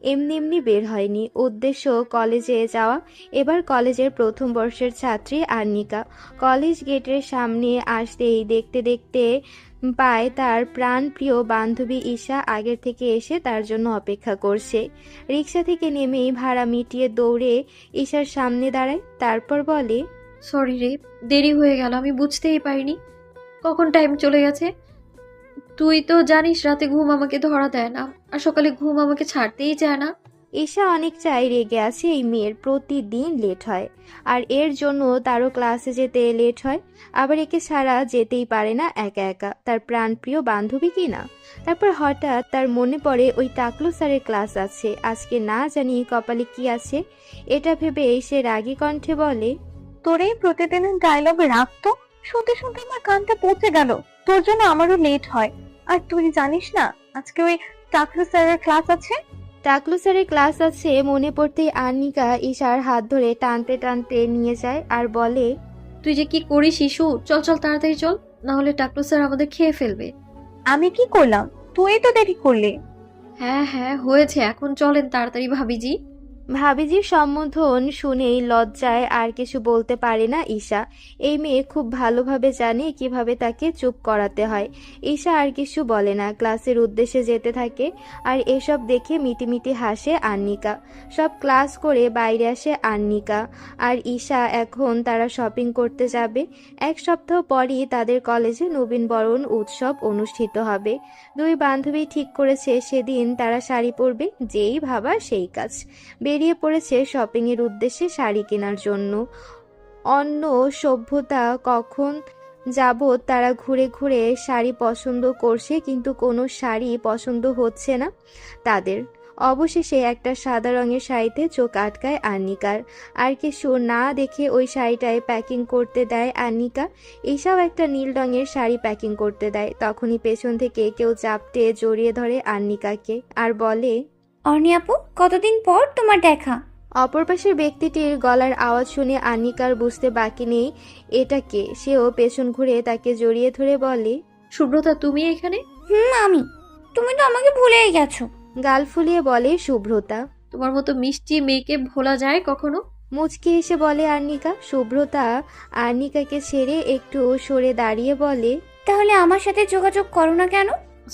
Speaker 1: এমনি এমনি বের হয়নি, উদ্দেশ্য কলেজে যাওয়া। এবার কলেজের প্রথম বর্ষের ছাত্রী আর্নিকা কলেজ গেটের সামনে আসতেই দেখতে দেখতে পায় তার প্রাণপ্রিয় বান্ধবী ঈশা আগের থেকে এসে তার জন্য অপেক্ষা করছে। রিক্সা থেকে নেমেই ভাড়া মিটিয়ে দৌড়ে ঈশার সামনে দাঁড়ায়, তারপর বলে,
Speaker 4: সরি রে, দেরি হয়ে গেল, আমি বুঝতেই পারিনি কখন টাইম চলে গেছে। তুই তো জানিস রাতে ঘুম আমাকে ধরা দেয় না, আর সকালে ঘুম আমাকে ছাড়তেই চায় না।
Speaker 1: ঈশা অনেকটাই রেগে আছে এই মেয়ের, প্রতিদিন লেট হয়, আর এর জন্য তারও ক্লাসে যেতে লেট হয়। আবার একে ছাড়া যেতেই পারে না একা একা, তার প্রাণপ্রিয় বান্ধবী কি না। তারপর হঠাৎ তার মনে পড়ে ওই টাকলু স্যারের ক্লাস আছে, আজকে না জানি কপালে কি আছে। এটা ভেবে সে রাগী কণ্ঠে বলে,
Speaker 10: তোর এই প্রতিদিনের ডায়লগ রাখতো, শুনতে শুনতে আমার কানটা পচে গেল। তোর জন্য আমারও লেট হয়। আর তুই জানিস না আজকে ওই টাকলু স্যারের ক্লাস আছে।
Speaker 1: টাকলু স্যারের ক্লাস আছে মনে পড়তেই আর্নিকা ঈশার হাত ধরে টানতে টানতে নিয়ে যায় আর বলে,
Speaker 4: তুই যে কি করিস শিশু, চল চল তাড়াতাড়ি চল, না হলে টাকলু স্যার আমাদের খেয়ে ফেলবে।
Speaker 10: আমি কি করলাম? তুই তো দেরি করলি।
Speaker 4: হ্যাঁ হ্যাঁ হয়েছে, এখন চলেন তাড়াতাড়ি ভাবিজি।
Speaker 1: ভাবিজির সম্বোধন শুনেই লজ্জায় আর কিছু বলতে পারে না ঈশা। এই মেয়ে খুব ভালোভাবে জানে কিভাবে তাকে চুপ করাতে হয়। ঈশা আর কিছু বলে না, ক্লাসের উদ্দেশ্যে যেতে থাকে। আর এসব দেখে মিটিমিটি হাসে আর্নিকা। সব ক্লাস করে বাইরে আসে আর্নিকা আর ঈশা। এখন তারা শপিং করতে যাবে। এক সপ্তাহ পরই তাদের কলেজে নবীনবরণ উৎসব অনুষ্ঠিত হবে। দুই বান্ধবী ঠিক করেছে সেদিন তারা শাড়ি পরবে। যেই ভাবা সেই কাজ, বেরিয়ে পড়েছে শপিং এর উদ্দেশ্যে শাড়ি কেনার জন্য। অন্য সভ্যতা কখন যাবৎ তারা ঘুরে ঘুরে শাড়ি পছন্দ করছে, কিন্তু কোনো শাড়ি পছন্দ হচ্ছে না তাদের। অবশেষে একটা সাদা রঙের শাড়িতে চোখ আটকায় আর্নিকার। আর কিছু না দেখে ওই শাড়িটায় প্যাকিং করতে দেয় আর্নিকা। ঈশাও একটা নীল রঙের শাড়ি প্যাকিং করতে দেয়। তখনই পেছন থেকে কেউ চাপটে জড়িয়ে ধরে আর্নিকাকে আর বলে,
Speaker 8: অর্নি আপু, কতদিন পর তোমার দেখা।
Speaker 1: অপর পাশের ব্যক্তিটির গলার আওয়াজ শুনে আনিকার বুঝতে বাকি নেই এটা কে। সেও পেছন ঘুরে তাকে জড়িয়ে ধরে বলে,
Speaker 4: সুব্রতা তুমি এখানে?
Speaker 8: আমি। তুমি তো আমাকে ভুলেই গেছো।
Speaker 1: গাল ফুলিয়ে বলে শুভ্রতা।
Speaker 4: তোমার মতো মিষ্টি মেয়েকে ভোলা যায় কখনো?
Speaker 1: মুচকি হেসে বলে আর্নিকা। শুভ্রতা আর্নিকাকে ছেড়ে একটু সরে দাঁড়িয়ে বলে,
Speaker 8: তাহলে আমার সাথে যোগাযোগ করো না কেন?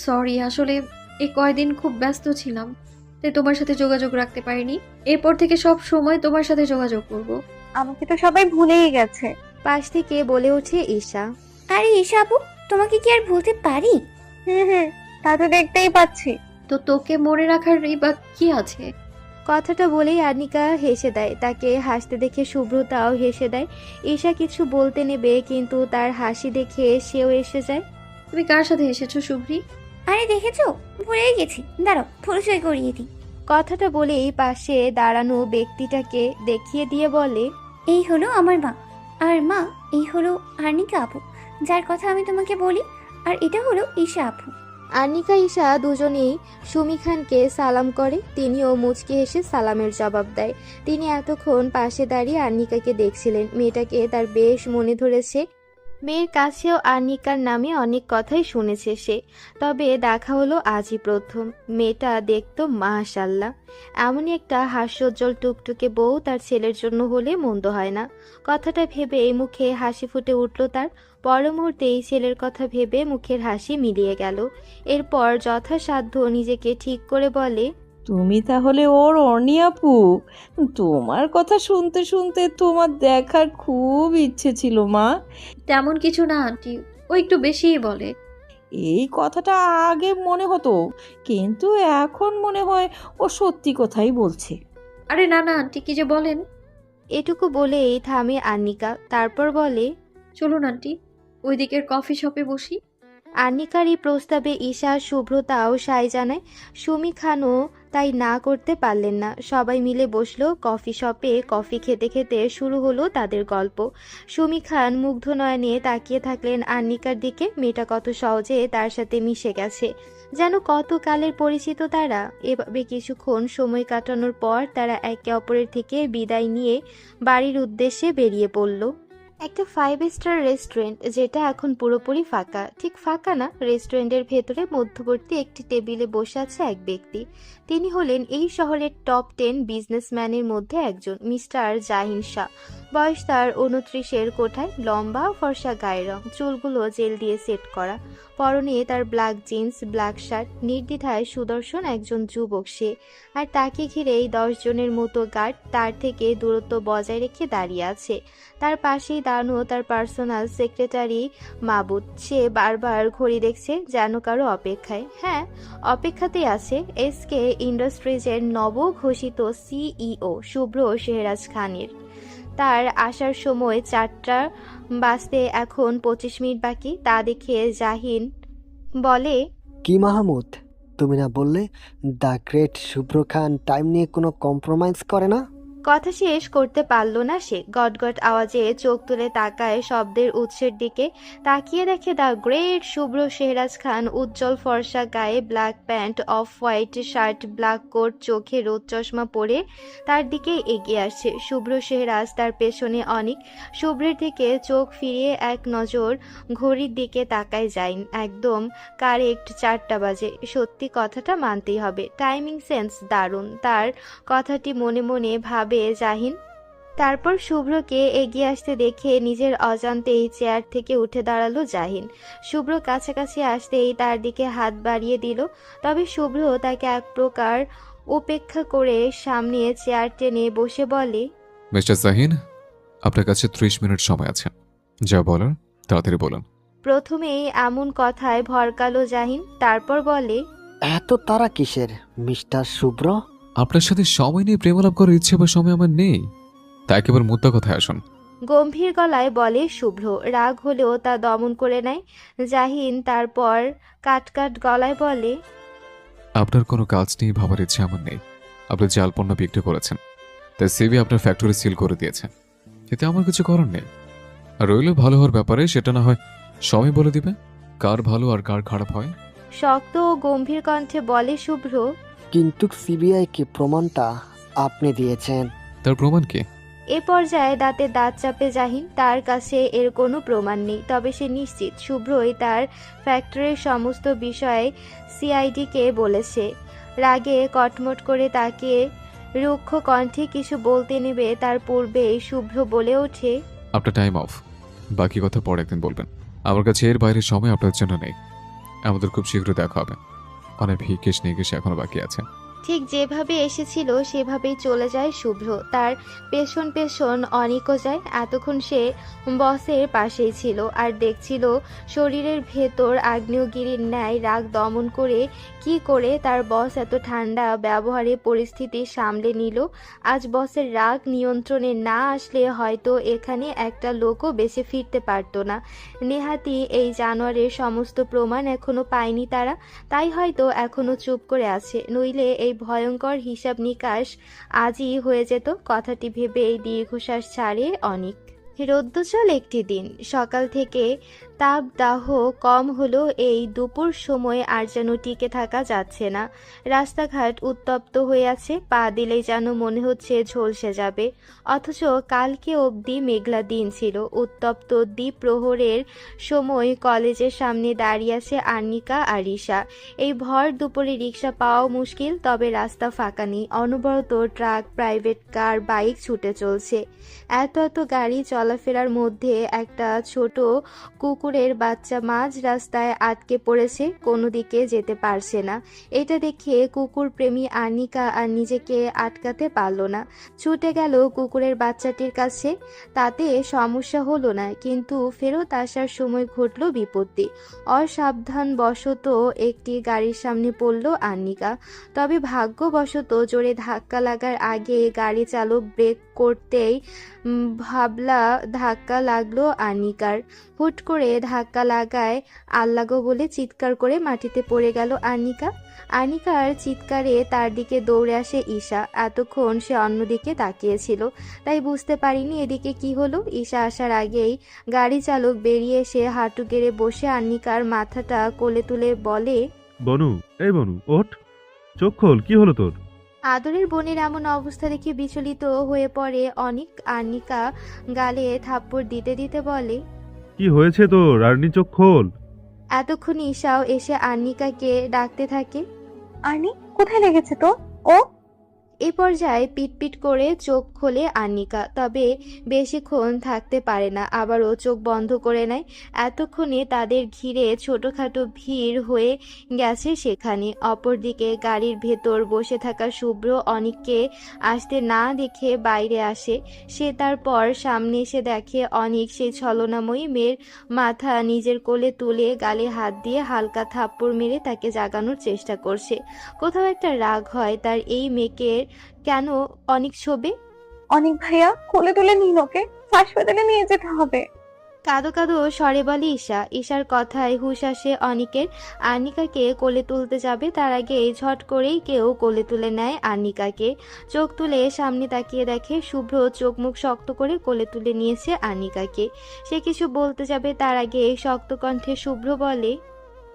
Speaker 4: সরি, আসলে এই কয়দিন খুব ব্যস্ত ছিলাম, তাই তোমার সাথে যোগাযোগ রাখতে পারিনি। এরপর থেকে সব সময় তোমার সাথে যোগাযোগ করব।
Speaker 10: আমাকে তো সবাই ভুলেই গেছে।
Speaker 1: পাশ থেকে বলে ওঠে ঈশা।
Speaker 8: আরে ঈশা আপু, তোমাকে কি আর ভুলতে পারি?
Speaker 10: হুম, তা তো দেখতেই পাচ্ছি।
Speaker 4: তো তোকে মনে রাখার বা কি আছে?
Speaker 1: কথাটা বলেই আর্নিকা হেসে দেয়। তাকে হাসতে দেখে শুভ্রতাও হেসে দেয়। ঈশা কিছু বলতে নেবে, কিন্তু তার হাসি দেখে সেও এসে যায়।
Speaker 4: তুমি কার সাথে এসেছো শুভ্রি?
Speaker 8: আরে দেখেছো, ভুলেই গেছি, দাঁড়াও পরিচয় করিয়ে দিই।
Speaker 1: কথাটা বলেই পাশে দাঁড়ানো ব্যক্তিটাকে দেখিয়ে দিয়ে বলে,
Speaker 8: এই হলো আমার মা। আর মা, এই হলো আর্নিকা আপু, যার কথা আমি তোমাকে বলি। আর এটা হলো ঈশা আপু।
Speaker 1: আর্নিকা ঈশা দুজনেই সুমি খানকে সালাম করে। তিনিও মুচকি হেসে সালামের জবাব দেয়। তিনি এতক্ষণ পাশে দাঁড়িয়ে আর্নিকাকে দেখছিলেন। মেয়েটাকে তার বেশ মনে ধরেছে। মেয়ের কাছেও আর্নিকার নামে অনেক কথাই শুনেছে সে, তবে দেখা হলো আজই প্রথম। মেয়েটা দেখতো মাশাআল্লাহ। এমনই একটা হাস্যোজ্জ্বল টুকটুকে বউ তার ছেলের জন্য হলে মন্দ হয় না। কথাটা ভেবে মুখে হাসি ফুটে উঠল তার। পর মুহূর্তেই ছেলের কথা ভেবে মুখের হাসি মিলিয়ে গেল। এরপর যথাসাধ্য নিজেকে ঠিক করে বলে,
Speaker 7: তুমি তাহলে ওর অর্নি আপু? তোমার কথা শুনতে শুনতে তোমার দেখার খুব ইচ্ছে ছিল মা।
Speaker 4: তেমন কিছু না আন্টি, ও একটু বেশিই বলে।
Speaker 7: এই কথাটা আগে মনে হতো, কিন্তু এখন মনে হয় ও সত্যি কথাই বলছে।
Speaker 4: আরে না না আন্টি, কি যে বলেন।
Speaker 1: এটুকু বলেই থামে আন্নিকা, তারপর বলে,
Speaker 4: চলুন আন্টি, ওই দিকের কফি শপে বসি।
Speaker 1: আন্নিকার এই প্রস্তাবে ঈশা, শুভ্রতাও সায় জানায়। সুমি খানও তাই না করতে পারলেন না। সবাই মিলে বসলো কফি শপে। কফি খেতে খেতে শুরু হলো তাদের গল্প। সুমি খান মুগ্ধ নয়নে তাকিয়ে থাকলেন আন্নিকার দিকে। মেয়েটা কত সহজে তার সাথে মিশে গেছে, যেন কত কালের পরিচিত তারা। এভাবে কিছুক্ষণ সময় কাটানোর পর তারা একে অপরের থেকে বিদায় নিয়ে বাড়ির উদ্দেশ্যে বেরিয়ে পড়ল। একটা 5 স্টার রেস্টুরেন্ট, যেটা এখন পুরোপুরি ফাঁকা। ঠিক ফাঁকা না, রেস্টুরেন্টের ভেতরে মধ্যবর্তী একটি টেবিলে বসে আছে এক ব্যক্তি। তিনি হলেন এই শহরের টপ 10 বিজনেসম্যানের মধ্যে একজন, মিস্টার জাহিন শাহ। বয়স তার 29-এর কোঠায়, লম্বা ফর্সা গায়ের রং, চুলগুলো জেল দিয়ে সেট করা, পরনে তার ব্ল্যাক জিন্স, ব্ল্যাক শার্ট। নির্দ্বিধায় সুদর্শন একজন যুবক সে। আর তাকে ঘিরেই 10 জনের মতো গার্ড তার থেকে দূরত্ব বজায় রেখে দাঁড়িয়ে আছে। তার পাশেই দাঁড়ানো তার পার্সোনাল সেক্রেটারি মাবুদ। সে বারবার ঘড়ি দেখছে, যেন কারো অপেক্ষায়। হ্যাঁ, অপেক্ষাতেই আছে এসকে ইন্ডাস্ট্রিজের নবঘোষিত সিইও শুভ্র শেহরাজ খানের। তার আসার সময় 4টা বাজতে এখন 25 মিনিট বাকি। তা দেখে জাহিন বলে,
Speaker 11: কি মাহমুদ, তুমি না বললে the great Shubhra Khan time নিয়ে কোনো কম্প্রোমাইজ করে না?
Speaker 1: কথা শেষ করতে পারল না সে। গটগট আওয়াজে চোখ তুলে তাকায় শব্দের উৎসের দিকে। তাকিয়ে দেখে দ্য গ্রেট শুভ্র শেহরাজ খান, উজ্জ্বল ফর্সা গায়ে black pant, off white shirt, black coat, চোখে রোদ চশমা পরে তার দিকে এগিয়ে আসছে। শুভ্র শেহরাজ তার পেছনে অনেক। শুভ্রের দিকে চোখ ফিরিয়ে এক নজর ঘড়ির দিকে তাকায় যাইন। একদম কারেক্ট 4টা বাজে। সত্যি কথাটা মানতেই হবে, টাইমিং সেন্স দারুণ। তার কথাটি মনে মনে ভাবে জাহিন। তারপর শুভ্রকে এগিয়ে আসতে দেখে নিজের অজান্তেই চেয়ার থেকে উঠে দাঁড়ালো জাহিন। শুভ্র কাছাকাছি আসতেই তার দিকে হাত বাড়িয়ে দিল, তবে শুভ্র তাকে এক প্রকার উপেক্ষা করে সামনে চেয়ার টেনে বসে বলে,
Speaker 2: মিস্টার জাহিন, আপনার কাছে 30 মিনিট সময় আছে, যা বলার তাড়াতাড়ি বলুন।
Speaker 1: প্রথমেই এমন কথায় ভরকালো জাহিন, তারপর বলে,
Speaker 11: এত তারা কিসের মিস্টার শুভ্র?
Speaker 2: আপনার সাথে সময় নিয়ে প্রেমালাপ করার ইচ্ছে বা সময় আমার নেই, তা একেবারে মুদ্রা কথায় আসুন।
Speaker 1: গম্ভীর গলায় বলে শুভ্র। রাগ হলেও তা দমন করে নেয় জাহিন। তারপর কাটকাট গলায় বলে,
Speaker 2: আপনার কোনো কাজ নিয়ে ভাবার ইচ্ছে আমার নেই। আপনি জাল পণ্য বিক্রি করেছেন, তাই সিবি আপনার ফ্যাক্টরি সিল করে দিয়েছে, এতে আমার কিছু করার নেই। আর রইল ভালো হওয়ার ব্যাপারে, সেটা না হয় সময় বলে দিবে কার ভালো আর কার খারাপ হয়।
Speaker 1: শক্ত ও গম্ভীর কণ্ঠে বলে শুভ্র,
Speaker 11: কিন্তু সিবিআই কে প্রমাণটা আপনি দিয়েছেন।
Speaker 2: তার প্রমাণ কি?
Speaker 1: এ পর্যায়ে দাঁতে দাঁত চাপে জাহিন। তার কাছে এর কোনো প্রমাণ নেই, তবে সে নিশ্চিত শুভ্রই তার ফ্যাক্টরির সমস্ত বিষয়ে সিআইডিকে বলেছে। রাগে কটমট করে তাকে রুক্ষ কণ্ঠে কিছু বলতে নেবে তার পূর্বেই শুভ্র বলে ওঠে,
Speaker 2: আপনার টাইম অফ, বাকি কথা পরে একদিন বলবেন। আমার কাছে এর বাইরে সময় আপনার জন্য নেই। আমাদের খুব শীঘ্র দেখা হবে, অনেক ভিকেশ নিকেশ এখনো বাকি আছে।
Speaker 1: ঠিক যেভাবে এসেছিল সেভাবেই চলে যায় শুভ্র। তার পেছন পেছন অনিকও যায়। এতক্ষণ সে বসের পাশেই ছিল আর দেখছিল শরীরের ভেতর আগ্নেয়গিরির ন্যায় রাগ দমন করে কি করে তার বস এত ঠান্ডা ব্যবহারে পরিস্থিতি সামলে নিল। আজ বসের রাগ নিয়ন্ত্রণে না আসলে হয়তো এখানে একটা লোকও বেঁচে ফিরতে পারতো না। নেহাতি এই জানোয়ারের সমস্ত প্রমাণ এখনো পায়নি তারা, তাই হয়তো এখনো চুপ করে আছে। নইলে এই ভয়ঙ্কর হিসাব নিকাশ আজই হয়ে যেত। কথাটি ভেবে এই দীর্ঘশ্বাস ছাড়ে অনিক। রৌদ্রজল একটি দিন। সকাল থেকে তাপদাহ কম হলো, এই দুপুর সময় আর যেন টিকে থাকা যাচ্ছে না। রাস্তাঘাট উত্তপ্ত হয়ে আছে, পা দিলেই যেন মনে হচ্ছে ঝলসে যাবে। অথচ কালকে অবধি মেঘলা দিন ছিল। উত্তপ্ত দ্বীপ প্রহরের সময় কলেজের সামনে দাঁড়িয়ে আছে আর্নিকা আর রিশা। এই ভর দুপুরে রিক্সা পাওয়াও মুশকিল, তবে রাস্তা ফাঁকা নেই। অনবরত ট্রাক, প্রাইভেট কার, বাইক ছুটে চলছে। এত গাড়ি চলাফেরার মধ্যে একটা ছোট কুকুর কুকুরের বাচ্চা মাঝ রাস্তায় আটকে পড়েছে, কোনো দিকে যেতে পারছে না। এটা দেখে কুকুর প্রেমী আর্নিকা আর নিজেকে আটকাতে পারল না, ছুটে গেল কুকুরের বাচ্চাটির কাছে। তাতে সমস্যা হলো না, কিন্তু ফেরত আসার সময় ঘটল বিপত্তি। অসাবধানবশত একটি গাড়ির সামনে পড়ল আর্নিকা। তবে ভাগ্যবশত জোরে ধাক্কা লাগার আগে গাড়ি চালক ব্রেক করতেই ভাবলা ধাক্কা লাগলো আর্নিকার। হুট করে ধাক্কা লাগায় আল্লাগো বলে চিৎকার করে মাটিতে পড়ে গেল আর্নিকা। আর্নিকার চিৎকারে তার দিকে দৌড়ে আসে ঈশা। এতক্ষণ সে অন্যদিকে তাকিয়েছিল, তাই বুঝতে পারিনি এদিকে কি হলো। ঈশা আসার আগেই গাড়ি চালক বেরিয়ে এসে হাঁটু গেড়ে বসে আর্নিকার মাথাটা কোলে তুলে বলে,
Speaker 5: বনু, এই বনু, ওঠ, চোখ খোল, কি হলো তোর?
Speaker 1: আদরের বোনের এমন অবস্থা দেখে বিচলিত হয়ে পড়ে অনিক। আর্নিকা গালে থাপ্পড় দিতে দিতে বলে,
Speaker 5: কি হয়েছে তোর আর্নি, চোখ খোল।
Speaker 1: এতক্ষণ ঈশাও এসে আর্নিকাকে ডাকতে থাকে।
Speaker 10: আর্নি, কোথায় লেগেছে তো? ও
Speaker 1: এ পর্যায়ে পিটপিট করে চোখ খোলে আর্নিকা, তবে বেশিক্ষণ থাকতে পারে না, আবারও চোখ বন্ধ করে নেয়। এতক্ষণে তাদের ঘিরে ছোটখাটো ভিড় হয়ে গেছে সেখানে। অপরদিকে গাড়ির ভেতর বসে থাকা শুভ্র অনিককে আসতে না দেখে বাইরে আসে। সে তারপর সামনে এসে দেখে অনিক সেই ছলনাময়ী মেয়ের মাথা নিজের কোলে তুলে গালে হাত দিয়ে হালকা থাপ্পড় মেরে তাকে জাগানোর চেষ্টা করছে। কোথাও একটা রাগ হয় তার এই মেয়েকে কেন অনেক শোবে।
Speaker 10: অনেক ভাইয়া, কোলে তুলে নিন ওকে, হাসপাতালে নিয়ে যেতে হবে।
Speaker 1: কাঁদো কাঁদো স্বরে বলে ঈশা। ঈশার কথায় হুঁশ আসে অনিকের। আর্নিকাকে কোলে তুলতে যাবে, তার আগে ঝট করেই কেউ কোলে তুলে নেয় আর্নিকাকে। চোখ তুলে সামনে তাকিয়ে দেখে শুভ্র চোখ মুখ শক্ত করে কোলে তুলে নিয়েছে আর্নিকাকে। সে কিছু বলতে যাবে, তার আগে শক্ত কণ্ঠে শুভ্র বলে,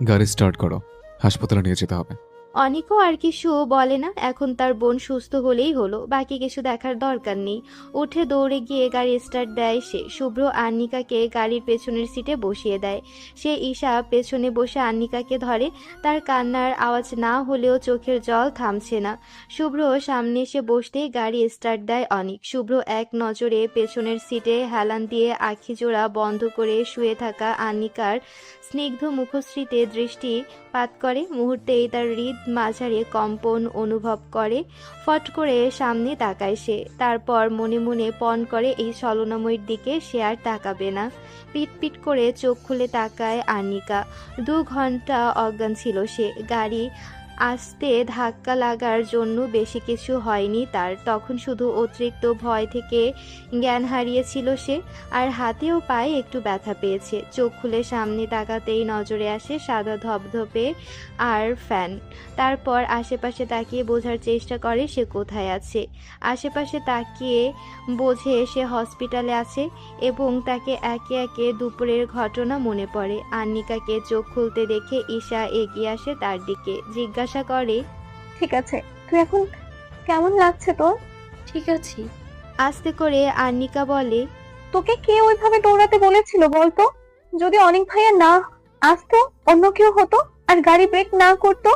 Speaker 2: গাড়ি স্টার্ট করো, হাসপাতালে নিয়ে যেতে হবে।
Speaker 1: অনিকও আর কিছু বলে না, এখন তার বোন সুস্থ হলেই হলো, বাকি কিছু দেখার দরকার নেই। উঠে দৌড়ে গিয়ে গাড়ি স্টার্ট দেয় সে। শুভ্র আর্নিকাকে গাড়ির পেছনের সিটে বসিয়ে দেয়। সে ঈশা পেছনে বসে আর্নিকাকে ধরে। তার কান্নার আওয়াজ না হলেও চোখের জল থামছে না। শুভ্র সামনে এসে বসতেই গাড়ি স্টার্ট দেয় অনিক। শুভ্র এক নজরে পেছনের সিটে হেলান দিয়ে আখি জোড়া বন্ধ করে শুয়ে থাকা আর্নিকার স্নিগ্ধ মুখশ্রীতে দৃষ্টিপাত করে। মুহূর্তেই তার হৃদ মাঝারে কম্পন অনুভব করে। ফট করে সামনে তাকায় সে, তারপর মনে মনে পণ করে এই ছলনাময়ীর দিকে সে আর তাকাবে না। পিট করে চোখ খুলে তাকায় আর্নিকা। 2 ঘন্টা অজ্ঞান ছিল সে। গাড়ি আস্তে ধাক্কা লাগার জন্য বেশি কিছু হয়নি তার, তখন শুধু অতিরিক্ত ভয় থেকে জ্ঞান হারিয়েছিল সে, আর হাতে ও পায়ে একটু ব্যথা পেয়েছে। চোখ খুলে সামনে তাকাতেই নজরে আসে সাদা ধপধপে আর ফ্যান। তারপর আশেপাশে তাকিয়ে বোঝার চেষ্টা করে সে কোথায় আছে। আশেপাশে তাকিয়ে বোঝে সে হসপিটালে আছে এবং তাকে একে একে দুপুরের ঘটনা মনে পড়ে। আর্নিকাকে চোখ খুলতে দেখে ঈশা এগিয়ে আসে তার দিকে, জিজ্ঞাসা করে,
Speaker 10: ঠিক আছে, তুই এখন কেমন লাগছে তোর?
Speaker 4: ঠিক আছি।
Speaker 1: আস্তে করে আর্নিকা বলে,
Speaker 10: তোকে কে ওইভাবে দৌড়াতে বলেছিল বলতো? যদি অনেক ভাইয়া না আসতো, অন্য কেউ হতো, আর গাড়ি ব্রেক না করতো,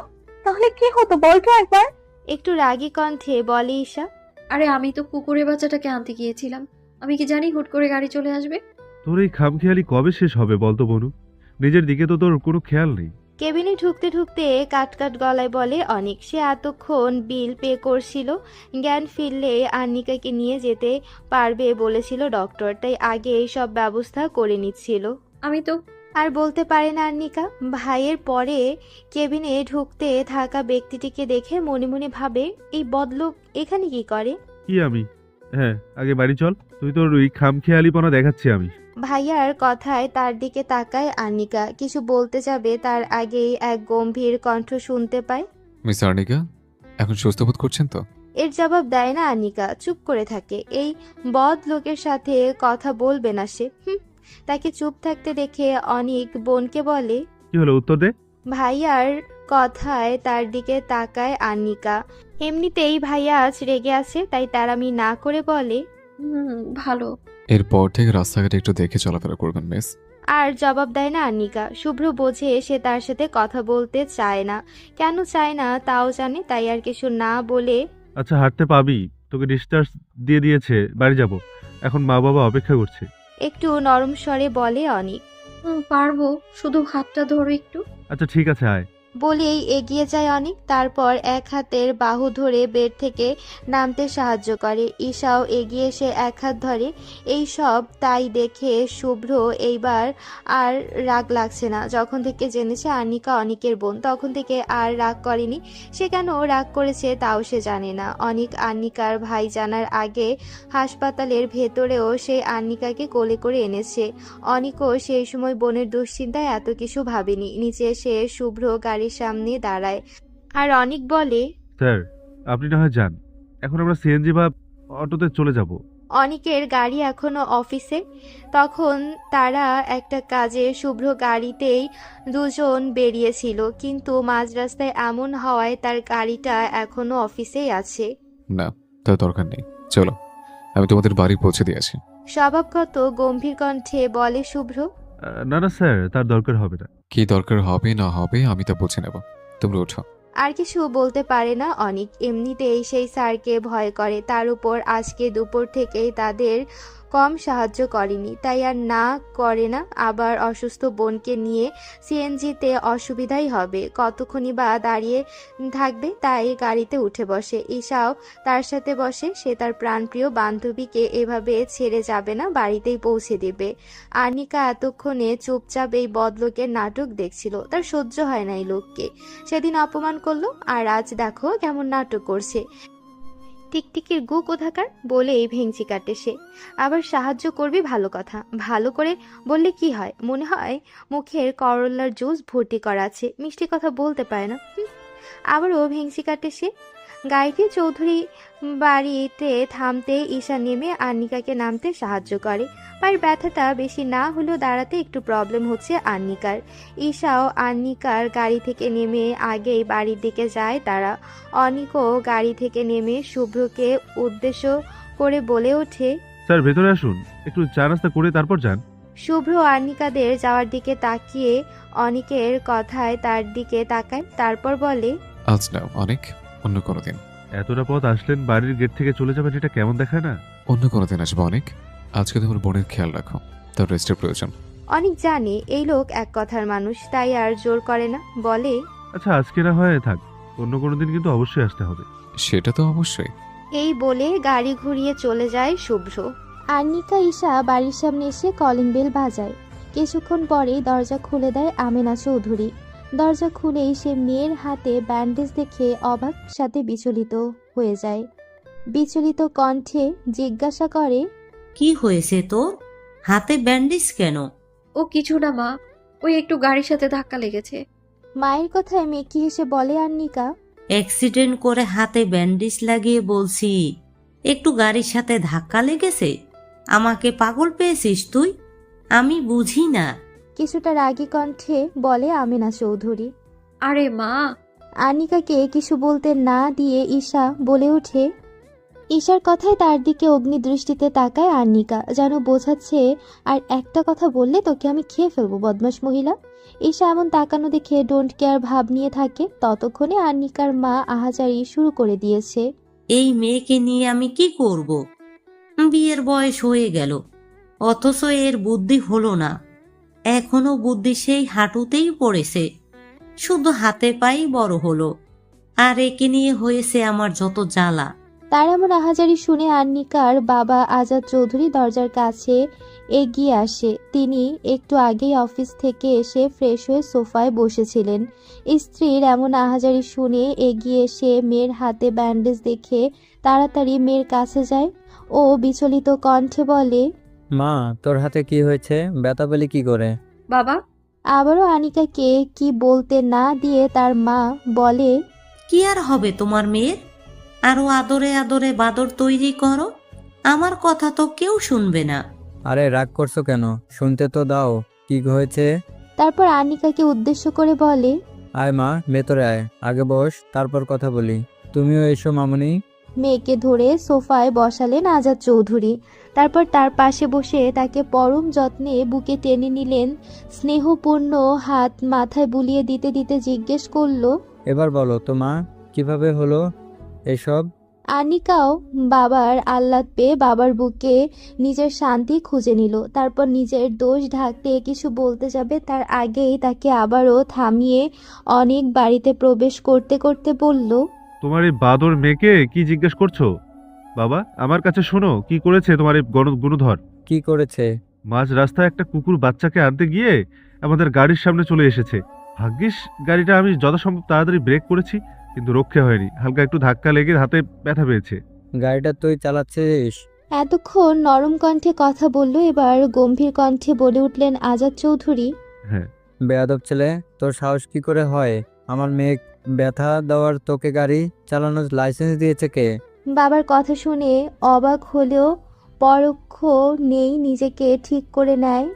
Speaker 10: তাহলে কি হতো বলতো একবার?
Speaker 1: একটু রাগী কণ্ঠে বলে ঈশা।
Speaker 4: আরে আমি তো কুকুরের বাচ্চাটাকে আনতে গিয়েছিলাম, আমি কি জানি হুট করে গাড়ি চলে আসবে।
Speaker 5: তোর এই খামখেয়ালি কবে শেষ হবে বলতো বনু? নিজের দিকে তো তোর কোনো খেয়াল নেই।
Speaker 1: কেবিনে ঢুকতে ঢুকতে কাট গলায় বলে অনেক। সে এতক্ষণ বিল পে করছিল। জ্ঞান ফিরলে আর্নিকাকে নিয়ে যেতে পারবে বলেছিল ডক্টর, তাই আগে সব ব্যবস্থা করে নিচ্ছিল।
Speaker 4: আমি তো
Speaker 1: আর বলতে পারে না আর্নিকা। ভাইয়ের পরে কেবিনে ঢুকতে থাকা ব্যক্তিটিকে দেখে মনে মনে ভাবে, এই বদলোক এখানে কি করে।
Speaker 5: কি আমি? হ্যাঁ, আগে বাড়ি চল, তুই তোর ওই খামখেয়ালিপনা দেখাচ্ছি আমি।
Speaker 1: ভাইয়ার কথায় তার দিকে তাকায় আর্নিকা। কিছু বলতে যাবে, তার আগেই এক গম্ভীর কণ্ঠ শুনতে পায়,
Speaker 2: মিস আর্নিকা, এখন সুস্থ বোধ করছেন তো?
Speaker 1: এর জবাব দেয় না আর্নিকা, চুপ করে থাকে। এই বদ লোকের সাথে কথা বলবে না সে। তাকে চুপ থাকতে দেখে অনিক বোনকে বলে,
Speaker 5: কি হলো, উত্তর দে।
Speaker 1: ভাইয়ার কথায় তার দিকে তাকায় আর্নিকা। এমনিতেই ভাইয়া আজ রেগে আছে, তাই তারামি না করে বলে,
Speaker 4: ভালো।
Speaker 2: এরপর থেকে রাস্তাঘাটে একটু দেখে চলাফেরা করবেন মিস।
Speaker 1: আর জবাব দেয় না আর্নিকা। শুভ্র বোঝে সে তার সাথে কথা বলতে চায় না। কেন চায় না তাও জানে, তাই আর কিছু না বলে,
Speaker 5: আচ্ছা, হাঁটতে পাবি, তোকে ডিসচার্জ দিয়ে দিয়েছে, বাড়ি যাব, এখন মা বাবা অপেক্ষা করছে।
Speaker 1: একটু নরম স্বরে বলে অনিক।
Speaker 4: পারবো, শুধু হাতটা ধরো একটু।
Speaker 5: আচ্ছা ঠিক আছে, আয়।
Speaker 1: বলেই এগিয়ে যায় অনিক। তারপর এক হাতের বাহু ধরে বেড থেকে নামতে সাহায্য করে। ঈশাও এগিয়ে এসে এক হাত ধরে। এই সব তাই দেখে শুভ্র এইবার আর রাগ লাগছে না। যখন থেকে জেনেছে আর্নিকা অনিকের বোন, তখন থেকে আর রাগ করেনি। সে কেন রাগ করেছে তাও সে জানে না। অনিক আর্নিকার ভাই জানার আগে হাসপাতালের ভেতরেও সে আর্নিকাকে কোলে করে এনেছে। অনিকও সেই সময় বোনের দুশ্চিন্তায় এত কিছু ভাবেনি। নিচে এসে শুভ্র গাড়ির সামনে দাঁড়ায় আর অনিক বলে,
Speaker 5: স্যার, আপনি না হয় যান, এখন আমরা সিএনজি বা অটোতে চলে যাব।
Speaker 1: অনিকের গাড়ি এখনো অফিসে। তখন তারা একটা কাজে শুভ্র গাড়িতেই দুজন বেরিয়েছিল, কিন্তু মাঝ রাস্তায় এমন হওয়ায় তার গাড়িটা এখনো অফিসেই আছে।
Speaker 2: না, তার দরকার নেই, চলো, আমি তোমাদের বাড়ি পৌঁছে দিয়েছি।
Speaker 1: স্বভাবগত গম্ভীর কণ্ঠে বলে শুভ্র।
Speaker 5: না না স্যার, তার দরকার হবে না।
Speaker 2: কি দরকার হবে না হবে আমি তা বুঝে নেব, তোমরা ওঠো।
Speaker 1: আর কিছু বলতে পারে না অনিক। এমনিতেই সেই স্যারকে ভয় করে, তার উপর আজকে দুপুর থেকেই তাদের কম সাহায্য করেনি, তাই আর না করে না। আবার অসুস্থ বোনকে নিয়ে সিএনজিতে অসুবিধাই হবে, কতক্ষণই বা দাঁড়িয়ে থাকবে। তাই গাড়িতে উঠে বসে। ঈশাও তার সাথে বসে। সে তার প্রাণপ্রিয় বান্ধবীকে এভাবে ছেড়ে যাবে না, বাড়িতেই পৌঁছে দেবে। আর্নিকা এতক্ষণে চুপচাপ এই বদলোকের নাটক দেখছিল। তার সহ্য হয় না এই লোককে। সেদিন অপমান করলো, আর আজ দেখো কেমন নাটক করছে। টিকটিকির গু কোথাকার বলেই ভেঙচি কাটে সে। আবার সাহায্য করবি, ভালো কথা। ভালো করে বললে কি হয়? মনে হয় মুখের করল্লার জুস ভর্তি করা আছে, মিষ্টি কথা বলতে পারে না। আবারও ভেঙচি কাটে সে। গাড়িটি চৌধুরী বাড়িতে থামতে ঈশা নেমে আর্নিকাকে নামতে সাহায্য করে। পায়ের ব্যথাটা বেশি না হলেও দাঁড়াতে একটু প্রবলেম হচ্ছে আর্নিকার। ঈশাও আর্নিকার গাড়ি থেকে নেমে আগেই বাড়ির দিকে যায় তারা। অনিকও গাড়ি থেকে নেমে শুভ্রকে উদ্দেশ্য করে বলে ওঠে,
Speaker 5: স্যার ভেতরে আসুন, একটু চা নাস্তা করে তারপর যান।
Speaker 1: শুভ্র আর্নিকাদের যাওয়ার দিকে তাকিয়ে অনিকের কথায় তার দিকে তাকায়, তারপর বলে,
Speaker 2: আজ না, অনেক অন্য কোনো দিন।
Speaker 5: এতটা পথ আসলেন, বাড়ির গেট থেকে চলে যাবেন, এটা কেমন দেখায় না?
Speaker 2: অন্য কোনো দিন আসবো অনেক। আজকে তোমার বোনের খেয়াল রাখো, তার রেস্টের প্রয়োজন।
Speaker 1: অনিক জানে এই লোক এক কথার মানুষ, তাই আর জোর করে না। বলে,
Speaker 5: আচ্ছা আজকে না হয় থাক, অন্য কোনো দিন কিন্তু অবশ্যই আসতে হবে।
Speaker 2: সেটা তো অবশ্যই।
Speaker 1: এই বলে গাড়ি ঘুরিয়ে চলে যায় শুভ্র। আর্নিকা ঈশা বাড়ির সামনে এসে কলিং বেল বাজায়। কিছুক্ষণ পরেই দরজা খুলে দেয় আমেনা চৌধুরী। দরজা খুলেই সে মেয়ের হাতে ব্যান্ডেজ দেখে অবাক সাথে বিচলিত হয়ে যায়। বিচলিত কণ্ঠে জিজ্ঞাসা করে,
Speaker 6: কি হয়েছে তোর? হাতে ব্যান্ডেজ কেন?
Speaker 4: ও কিছু না মা, ওই একটু গাড়ির সাথে ধাক্কা লেগেছে।
Speaker 1: মায়ের কথায় মেকি হেসে বলে আর্নিকা,
Speaker 6: অ্যাক্সিডেন্ট করে হাতে ব্যান্ডেজ লাগিয়ে বলছি একটু গাড়ির সাথে ধাক্কা লেগেছে? আমাকে পাগল পেয়েছিস তুই? আমি বুঝি না।
Speaker 1: কিছুটা রাগী কণ্ঠে বলে আমেনা চৌধুরী।
Speaker 4: আরে মা।
Speaker 1: আর্নিকাকে কিছু বলতে না দিয়ে ঈশা বলে ওঠে। ঈশার কথায় তার দিকে অগ্নিদৃষ্টিতে তাকায় আর্নিকা, যেন বোঝাচ্ছে আর একটা কথা বললে তোকে আমি খেয়ে ফেলবো, বদমাশ মহিলা। ঈশা এমন তাকানো দেখে ডোন্ট কেয়ার ভাব নিয়ে থাকে। ততক্ষণে আর্নিকার মা আহাজারি শুরু করে দিয়েছে।
Speaker 6: এই মেয়েকে নিয়ে আমি কি করব? বিয়ের বয়স হয়ে গেল, অথচ এর বুদ্ধি হলো না। এখনো বুদ্ধি সেই হাঁটুতেই পড়েছে, শুধু হাতে পাই বড় হলো। আর একে নিয়ে হয়েছে আমার যত জ্বালা।
Speaker 1: তার এমন আহাজারি শুনে আর্নিকার বাবা আজাদ চৌধুরী দরজার কাছে এগিয়ে আসে। তিনি একটু আগেই অফিস থেকে এসে ফ্রেশ হয়ে সোফায় বসেছিলেন। স্ত্রীর এমন আহাজারি শুনে এগিয়ে এসে মেয়ের হাতে ব্যান্ডেজ দেখে তাড়াতাড়ি মেয়ের কাছে যায় ও বিচলিত কণ্ঠে বলে,
Speaker 12: মা, তোর হাতে কি হয়েছে? ব্যথা পেলি কি করে?
Speaker 4: বাবা।
Speaker 1: আবারও আনিকাকে কি বলতে না দিয়ে তার মা বলে,
Speaker 6: কি আর হবে তোমার মেয়ের? আরো আদরে আদরে বাদর তৈরি করো, আমার কথা তো কেউ শুনবে না।
Speaker 12: আরে রাগ করছো কেন? শুনতে তো দাও, কি হয়েছে?
Speaker 1: তারপর আনিকাকে উদ্দেশ্য করে বলে,
Speaker 12: আয় মা, ভেতরে আয়, আগে বস, তারপর কথা বলি। তুমিও এসো মামুনি।
Speaker 1: মেয়েকে ধরে সোফায় বসালেন আজাদ চৌধুরী। তারপর তার পাশে বসে তাকে পরম যত্নে বুকে টেনে নিলেন। স্নেহপূর্ণ হাত মাথায় বুলিয়ে দিতে দিতে জিজ্ঞেস করলো,
Speaker 12: এবার বলো তো মা, কিভাবে হলো এসব?
Speaker 1: আনিকাও বাবার আহ্লাদ পেয়ে বাবার বুকে নিজের শান্তি খুঁজে নিল। তারপর নিজের দোষ ঢাকতে কিছু বলতে যাবে তার আগেই তাকে আবারও থামিয়ে অনেক বাড়িতে প্রবেশ করতে করতে বলল,
Speaker 5: তোমার এই বাদর মেয়েকে কি জিজ্ঞেস করছো? বাবা, আমার কাছে শোনো, কি করেছে তোমার এই গুণধর?
Speaker 12: কি করেছে?
Speaker 5: মাঝ রাস্তায় একটা কুকুর বাচ্চাকে আনতে গিয়ে আমাদের গাড়ির সামনে চলে এসেছে। ভাগ্যিস গাড়িটা আমি যথাসম্ভব তাড়াতাড়ি ব্রেক করেছি, কিন্তু রক্ষে হয়নি, হালকা একটু ধাক্কা লেগে হাতে ব্যথা পেয়েছে।
Speaker 12: গাড়িটা তুই চালাচ্ছিস?
Speaker 1: এতক্ষণ নরম কণ্ঠে কথা বলল, এবার গম্ভীর কণ্ঠে বলে উঠলেন আজাদ চৌধুরী।
Speaker 5: হ্যাঁ।
Speaker 12: বেয়াদব ছেলে, তোর সাহস কি করে হয়? আমার মেয়ে ব্যথা দেওয়ার তোকে গাড়ি চালানোর লাইসেন্স দিয়েছে কে?
Speaker 1: বাবার কথা শুনে অবাক হলেও পরোক্ষ নেই নিজেকে ঠিক করে নেয়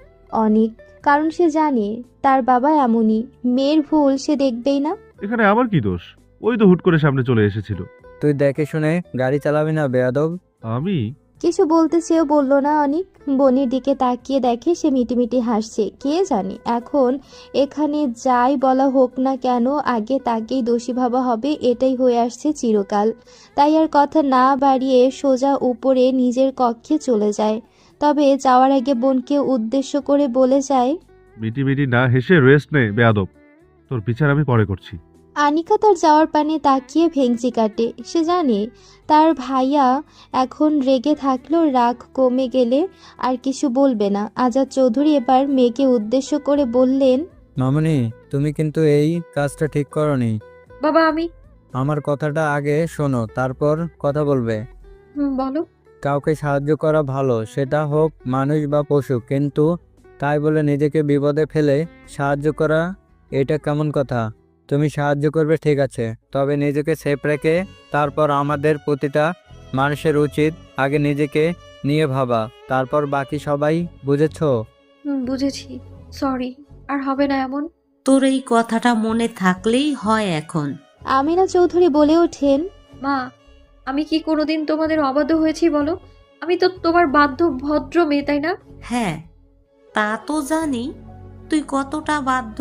Speaker 1: অনেক, কারণ সে জানে তার বাবা এমনই, মেয়ের ভুল সে দেখবেই না।
Speaker 5: এখানে আমার কি দোষ? ওই তো হুট করে সামনে চলে এসেছিল।
Speaker 12: তুই দেখে শুনে গাড়ি চালাবি না বেয়াদব।
Speaker 5: আমি
Speaker 1: কিছু বলতে চেয়েও বলল না অনেক। বোনের দিকে তাকিয়ে দেখে সে মিটিমিটি হাসছে। কে জানে এখন এখানে যাই বলা হোক না কেন আগে তাকেই দোষী ভাবা হবে, এটাই হয়ে আসছে চিরকাল। তাই আর কথা না বাড়িয়ে সোজা উপরে নিজের কক্ষে চলে যায়। তবে যাওয়ার আগে বোনকে উদ্দেশ্য করে বলে যায়,
Speaker 5: মিটি মিটি না হেসে রেস্ট নে বেয়াদব, তোর বিচার আমি পরে করছি।
Speaker 1: আনিকা তার যাওয়ার পানে তাকিয়ে ভেঙচি কাটে। সে জানে তার ভাইয়া এখন রেগে থাকলেও রাগ কমে গেলে আর কিছু বলবে না। আজাদ চৌধুরী এবার মেয়েকে উদ্দেশ্য করে বললেন,
Speaker 12: মামনি, তুমি কিন্তু এই কাজটা ঠিক করনি।
Speaker 4: বাবা আমি
Speaker 12: আমার কথাটা আগে শোনো, তারপর কথা বলবে।
Speaker 4: বলো।
Speaker 12: কাউকে সাহায্য করা ভালো, সেটা হোক মানুষ বা পশু, কিন্তু তাই বলে নিজেকে বিপদে ফেলে সাহায্য করা এটা কেমন কথা? তুমি সাহায্য করবে ঠিক আছে, তবে নিজেকে সেফ রেখে। তারপর আমাদের প্রতিটা মানুষের উচিত আগে নিজেকে নিয়ে ভাবা, তারপর বাকি সবাই। বুঝেছো?
Speaker 4: বুঝেছি, সরি, আর হবে না এমন।
Speaker 6: তোর এই কথাটা মনে থাকলেই হয় এখন।
Speaker 1: আমিনা চৌধুরী বলে ওঠেন,
Speaker 4: মা, আমি কি কোনোদিন তোমাদের অবাধ্য হয়েছি বলো? আমি তো তোমার বাধ্য ভদ্র মেয়ে, তাই না?
Speaker 6: হ্যাঁ, তা তো জানি তুই কতটা বাধ্য।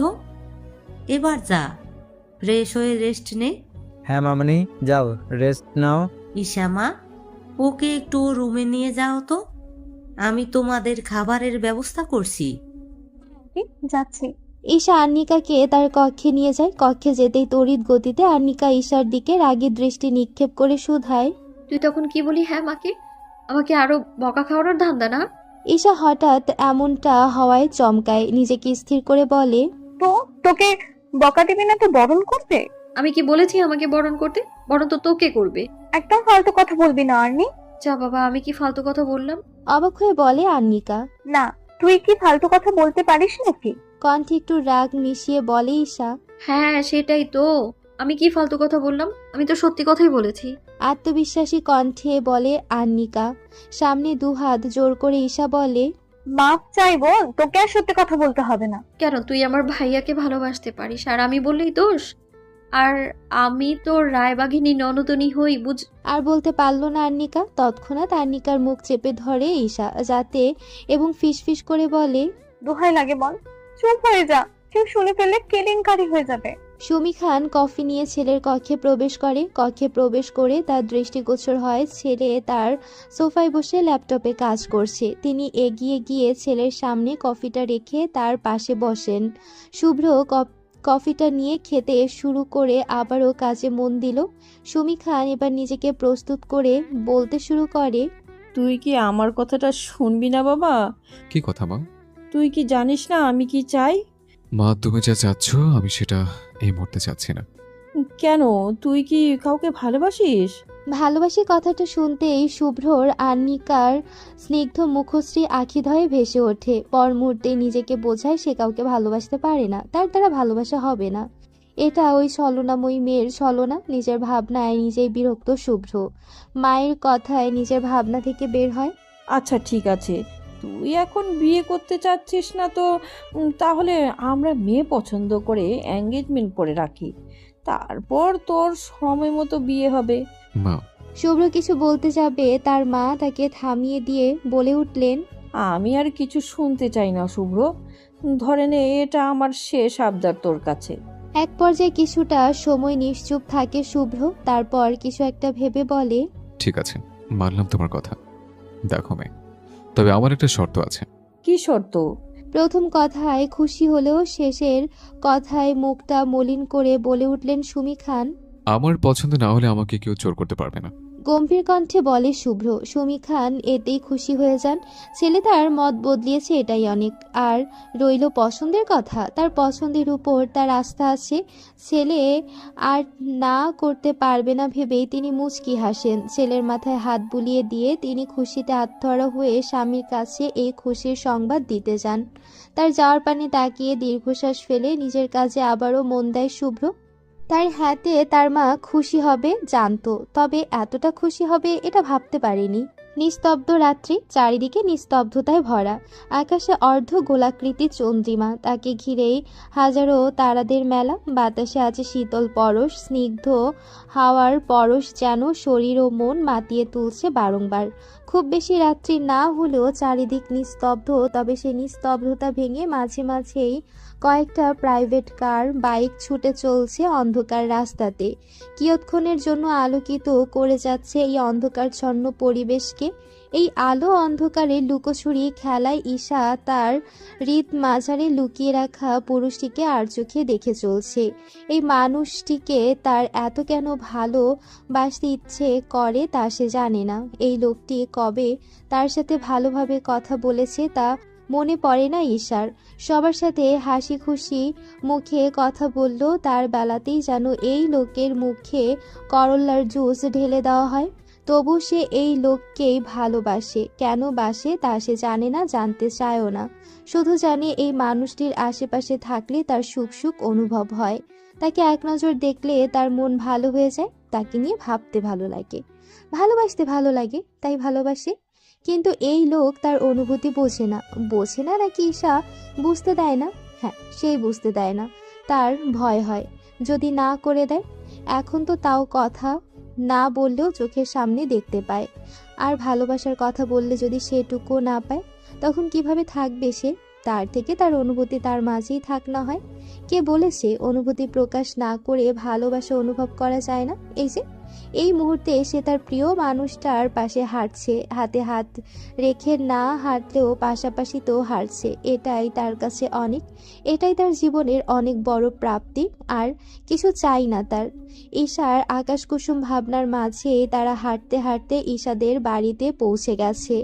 Speaker 6: এবার যা, ফ্রেশ হয়ে রেস্ট নে।
Speaker 12: হ্যাঁ মামনি, যাও রেস্ট নাও।
Speaker 6: ইশামা, ওকে একটু রুমে নিয়ে যাও তো, আমি তোমাদের খাবারের ব্যবস্থা করছি।
Speaker 10: যাচ্ছি।
Speaker 1: ঈশা আন্নিকাকে তার কক্ষে নিয়ে যায়। কক্ষে যেতেই তড়িৎ গতিতে আন্নিকা ঈশার দিকে রাগী দৃষ্টি নিক্ষেপ করে শুধায়,
Speaker 4: তুই তখন কি বলি হ্যাঁ মাকে? আমাকে আরো বকা খাওয়ানোর ধান্দা না?
Speaker 1: ঈশা হঠাৎ এমনটা হওয়ায় চমকায়, নিজেকে স্থির করে বলে,
Speaker 10: তো তোকে বকা দিবি না তো বরণ করবে?
Speaker 4: আমি কি বলেছি আমাকে বরণ করতে? বরণ তো তোকে করবে।
Speaker 10: একদম ফালতু কথা বলবি না আর্নি।
Speaker 4: যা বাবা, আমি কি ফালতু কথা বললাম?
Speaker 1: অবাক হয়ে বলে আন্নিকা।
Speaker 10: না, তুই কি ফালতু কথা বলতে পারিস নাকি?
Speaker 1: কণ্ঠে একটু রাগ মিশিয়ে বলে ঈশা।
Speaker 4: হ্যাঁ সেটাই তো, আমি কি ফালতু কথা বললাম? আমি তো সত্যি কথাই বলেছি।
Speaker 1: আত্মবিশ্বাসী কণ্ঠে বলে আন্নিকা। সামনে দুহাত জোর করে ঈশা বলে,
Speaker 10: মাফ চাইবো, তোকে আর সত্যি কথা বলতে হবে না।
Speaker 4: কেন, তুই আমার ভাইয়াকে ভালোবাসতে পারিস আর আমি বললেই দোষ? আর আমি তো রায়বাঘিনী ননদনী হই বুঝ।
Speaker 1: আর বলতে পারল না আন্নিকা। তৎক্ষণাৎ আন্নিকার মুখ চেপে ধরে ঈশা যাতে এবং ফিসফিস করে বলে,
Speaker 10: দোহাই লাগে বল, চুপ হয়ে যা, কেউ শুনে ফেললে কেলেঙ্কারি হয়ে যাবে।
Speaker 1: সুমি খান কফি নিয়ে ছেলের কক্ষে প্রবেশ করে। কক্ষে প্রবেশ করে তার দৃষ্টিগোচর হয় ছেলে তার সোফায় বসে ল্যাপটপে কাজ করছে। তিনি এগিয়ে গিয়ে ছেলের সামনে কফিটা রেখে তার পাশে বসেন। শুভ্র কফিটা নিয়ে খেতে শুরু করে আবারও কাজে মন দিল। সুমি খান এবার নিজেকে প্রস্তুত করে বলতে শুরু করে,
Speaker 7: তুই কি আমার কথাটা শুনবি না বাবা?
Speaker 2: কি কথা মা?
Speaker 7: তুই কি জানিস না আমি কি চাই?
Speaker 2: মা, তুমি যা চাচ্ছ আমি সেটা এই মুহূর্তে চাচ্ছি না।
Speaker 7: কেন, তুই কি কাউকে ভালোবাসিস?
Speaker 1: ভালোবাসি কথাটা শুনতেই শুভ্রর আন্নিকার স্নিগ্ধ মুখশ্রী আখিধয়ে ভেসে ওঠে। পর মুহূর্তে নিজেকে বোঝায় সে কাউকে ভালোবাসতে পারে না, তার দ্বারা ভালোবাসা হবে না। এটা ওই ছলনাময়ী মেয়ের ছলনা। নিজের ভাবনায় নিজেই বিরক্ত শুভ্র। মায়ের কথায় নিজের ভাবনা থেকে বের হয়।
Speaker 7: আচ্ছা ঠিক আছে, তুই এখন বিয়ে করতে চাচ্ছিস না তো তাহলে আমরা মেয়ে পছন্দ করে এঙ্গেজমেন্ট করে রাখি, তারপর তোর সময় মতো বিয়ে হবে।
Speaker 2: মা,
Speaker 1: শুভ্র কিছু বলতে যাবে তার মা তাকে থামিয়ে দিয়ে বলে উঠলেন,
Speaker 7: আমি আর কিছু শুনতে চাই না শুভ্র, ধরে নে এটা আমার শেষ আবদার তোর কাছে।
Speaker 1: এক পর্যায়ে কিছুটা সময় নিশ্চুপ থাকে শুভ্র, তারপর কিছু একটা ভেবে বলে,
Speaker 2: ঠিক আছে, মানলাম তোমার কথা। দেখো মেয়ে, তবে আমার একটা শর্ত আছে।
Speaker 7: কি শর্ত?
Speaker 1: প্রথম কথায় খুশি হলেও শেষের কথায় মুখটা মলিন করে বলে উঠলেন সুমি খান।
Speaker 2: আমার পছন্দ না হলে আমাকে কেউ জোর করতে পারবে না।
Speaker 1: গম্ভীর কণ্ঠে বলে শুভ্র। সুমি খান এতেই খুশি হয়ে যান। ছেলে তার মত বদলিয়েছে, এটাই অনেক। আর রইল পছন্দের কথা, তার পছন্দের উপর তার আস্থা আছে। ছেলে আর না করতে পারবে না ভেবেই তিনি মুচকি হাসেন। ছেলের মাথায় হাত বুলিয়ে দিয়ে তিনি খুশিতে আত্মহারা হয়ে স্বামীর কাছে এই খুশির সংবাদ দিতে যান। তার যাওয়ার পানে তাকিয়ে দীর্ঘশ্বাস ফেলে নিজের কাজে আবারও মন দেয় শুভ্র। তার হাতে তার মা খুশি হবে জানতো, তবে এতটা খুশি হবে এটা ভাবতে পারেনি। নিস্তব্ধ রাত্রি, চারিদিকে নিস্তব্ধতায় ভরা। আকাশে অর্ধ গোলাকৃতি চন্দ্রিমা, তাকে ঘিরেই হাজারো তারাদের মেলা। বাতাসে আছে শীতল পরশ, স্নিগ্ধ হাওয়ার পরশ যেন শরীর ও মন মাতিয়ে তুলছে বারংবার। খুব বেশি রাত্রি না হলেও চারিদিক নিস্তব্ধ, তবে সে নিস্তব্ধতা ভেঙে মাঝে মাঝেই কয়েকটা প্রাইভেট কার, বাইক ছুটে চলছে অন্ধকার রাস্তাতে। কিয়ৎক্ষণের জন্য আলোকিত করে যাচ্ছে এই অন্ধকারচ্ছন্ন পরিবেশকে। এই আলো অন্ধকারে লুকোচুরি খেলায় ঈশা তার হৃদ মাঝারে লুকিয়ে রাখা পুরুষটিকে আর চোখে দেখে চলছে। এই মানুষটিকে তার এত কেন ভালোবাসতে ইচ্ছে করে তা সে জানে না। এই লোকটি কবে তার সাথে ভালোভাবে কথা বলেছে তা মনে পড়ে না ঈশার। সবার সাথে হাসি খুশি মুখে কথা বলল, তার বেলাতেই যেন এই লোকের মুখে করল্লার জুস ঢেলে দেওয়া হয়। তবু সে এই লোককেই ভালোবাসে। কেন বাসে তা সে জানে না, জানতে চায়ও না। শুধু জানে এই মানুষটির আশেপাশে থাকলে তার সুখ সুখ অনুভব হয়। তাকে এক নজর দেখলে তার মন ভালো হয়ে যায়, তাকে নিয়ে ভাবতে ভালো লাগে, ভালোবাসতে ভালো লাগে, তাই ভালোবাসে। কিন্তু এই লোক তার অনুভূতি বোঝে না নাকি ঈশা বুঝতে দেয় না? হ্যাঁ, সেই বুঝতে দেয় না। তার ভয় হয় যদি না করে দেয়। এখন তো তাও কথা না বললেও চোখের সামনে দেখতে পায়। আর ভালোবাসার কথা বললে যদি সেটুকু না পায়, তখন কিভাবে থাকবে সে? তার থেকে তার অনুভূতি তার মাঝেই থাক না হয়। কে বলেছে অনুভূতি প্রকাশ না করে ভালোবাসা অনুভব করা যায় না? এই মুহূর্তে সে তার প্রিয় মানুষটার পাশে হাঁটছে, হাতে হাত রেখে না হাঁটলেও পাশাপাশি তো হাঁটছে। এটাই তার কাছে অনেক, এটাই তার জীবনের অনেক বড় প্রাপ্তি। আর কিছু চাই না তার। ঈশার আকাশকুসুম ভাবনার মাঝে তারা হাঁটতে হাঁটতে ঈশাদের বাড়িতে পৌঁছে গেছে।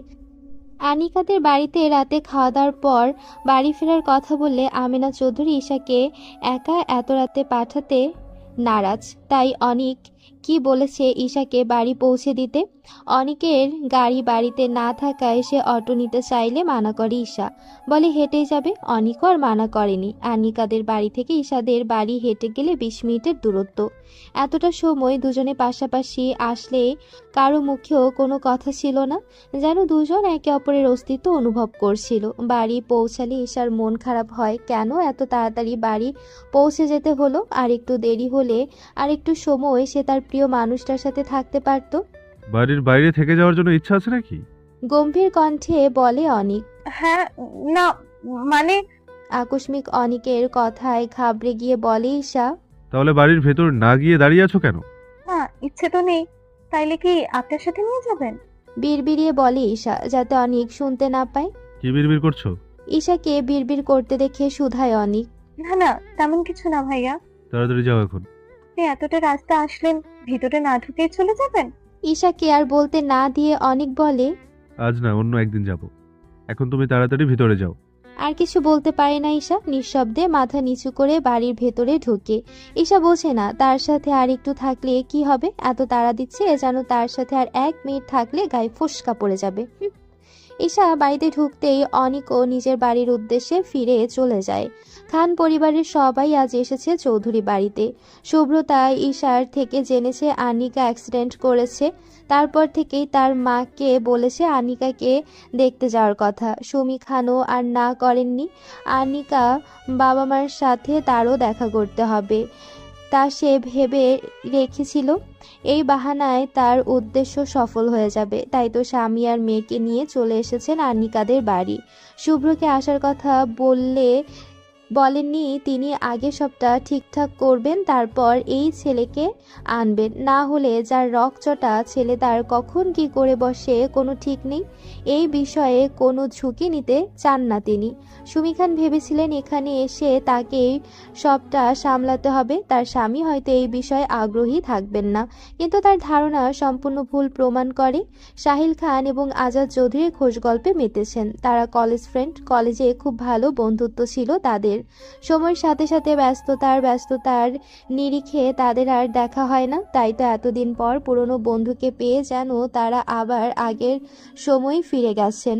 Speaker 1: আনিকাদের বাড়িতে রাতে খাওয়া দাওয়ার পর বাড়ি ফেরার কথা বললে আমেনা চৌধুরী ঈশাকে একা এত রাতে পাঠাতে নারাজ। তাই অনিক কি বলেছে ঈশাকে বাড়ি পৌঁছে দিতে। অনিকের গাড়ি বাড়িতে না থাকায় সে অটো নিতে চাইলে মানা করে ঈশা, বলে হেঁটেই যাবে। অনিকও আর মানা করেনি। আনিকাদের বাড়ি থেকে ঈশাদের বাড়ি হেঁটে গেলে 20 মিনিটের দূরত্ব। এতটা সময় দুজনে পাশাপাশি আসলে কারো মুখেও কোনো কথা ছিল না, যেন দুজন একে অপরের অস্তিত্ব অনুভব করছিল। বাড়ি পৌঁছালে ঈশার মন খারাপ হয়, কেন এত তাড়াতাড়ি বাড়ি পৌঁছে যেতে হলো। আর একটু দেরি হলে আর একটু সময় সে তার প্রিয় মানুষটার সাথে থাকতে পারত।
Speaker 5: বাড়ির বাইরে থেকে যাওয়ার জন্য ইচ্ছা আছে নাকি?
Speaker 1: গম্ভীর কণ্ঠে বলে অনিক।
Speaker 10: হ্যাঁ, না মানে
Speaker 1: আকস্মিক অনিকের কথায় ঘাবড়ে গিয়ে বলে ঈশা।
Speaker 5: তাহলে বাড়ির ভেতর না গিয়ে দাঁড়িয়ে আছো কেন?
Speaker 10: না, ইচ্ছে তো নেই। তাইলে কি আপনার সাথে নিয়ে যাবেন?
Speaker 1: বিড়বিড়িয়ে বলে ঈশা, যাতে অনিক শুনতে না পায়।
Speaker 5: কি বিড়বিড় করছো?
Speaker 1: ঈশাকে বিড়বিড় করতে দেখে শুধায় অনিক।
Speaker 10: না না, তেমন কিছু না ভাইয়া।
Speaker 5: তাড়াতাড়ি যাও এখন।
Speaker 10: আপনি এতটা রাস্তা আসলেন, ভিতরে না ঢুকেই চলে যাবেন?
Speaker 1: ঈশাকে আর বলতে না দিয়ে অনিক বলে,
Speaker 5: আজ না, অন্য একদিন যাব। এখন তুমি তাড়াতাড়ি ভিতরে যাও।
Speaker 1: আর কিছু বলতে পারে না ঈশা। নিঃশব্দে মাথা নিচু করে বাড়ির ভেতরে ঢুকে। ঈশা বোঝে না তার সাথে আর একটু থাকলে কি হবে। এত তাড়া দিচ্ছে যেন তার সাথে আর 1 মিনিট থাকলে গায়ে ফোস্কা পড়ে যাবে। ঈশা বাড়িতে ঢুকতেই অনিকও নিজের বাড়ির উদ্দেশ্যে ফিরে চলে যায়। খান পরিবারের সবাই আজ এসেছে চৌধুরী বাড়িতে। শুভ্রতা ঈশার থেকে জেনেছে আনিকা অ্যাক্সিডেন্ট করেছে। তারপর থেকেই তার মাকে বলেছে আনিকাকে দেখতে যাওয়ার কথা। সুমি খানও আর না করেননি। আনিকা বাবা মার সাথে তারও দেখা করতে হবে তা সে ভেবে রেখেছিল। এই বাহানায় তার উদ্দেশ্য সফল হয়ে যাবে। তাই তো স্বামী আর মেয়েকে নিয়ে চলে এসেছেন আনিকাদের বাড়ি। শুভ্রকে আসার কথা বললে বলেননি তিনি আগে সবটা ঠিকঠাক করবেন, তারপর এই ছেলেকে আনবেন। না হলে যার রকচটা ছেলে তার কখন কি করে বসে কোনো ঠিক নেই। এই বিষয়ে কোনো ঝুঁকি নিতে চান না তিনি। সুমি খান ভেবেছিলেন এখানে এসে তাকেই সবটা সামলাতে হবে। তার স্বামী হয়তো এই বিষয়ে আগ্রহী থাকবেন না, কিন্তু তার ধারণা সম্পূর্ণ ভুল প্রমাণ করে। সাহিল খান এবং আজাদ চৌধুরী খোঁজ গল্পে মেতেছেন। তারা কলেজ ফ্রেন্ড, কলেজে খুব ভালো বন্ধুত্ব ছিল তাদের। সময়ের সাথে সাথে ব্যস্ততার নিরিখে তাদের আর দেখা হয় না। তাই তো এতদিন পর পুরনো বন্ধুকে পেয়ে যেন তারা আবার আগের সময় ফিরে গেছেন।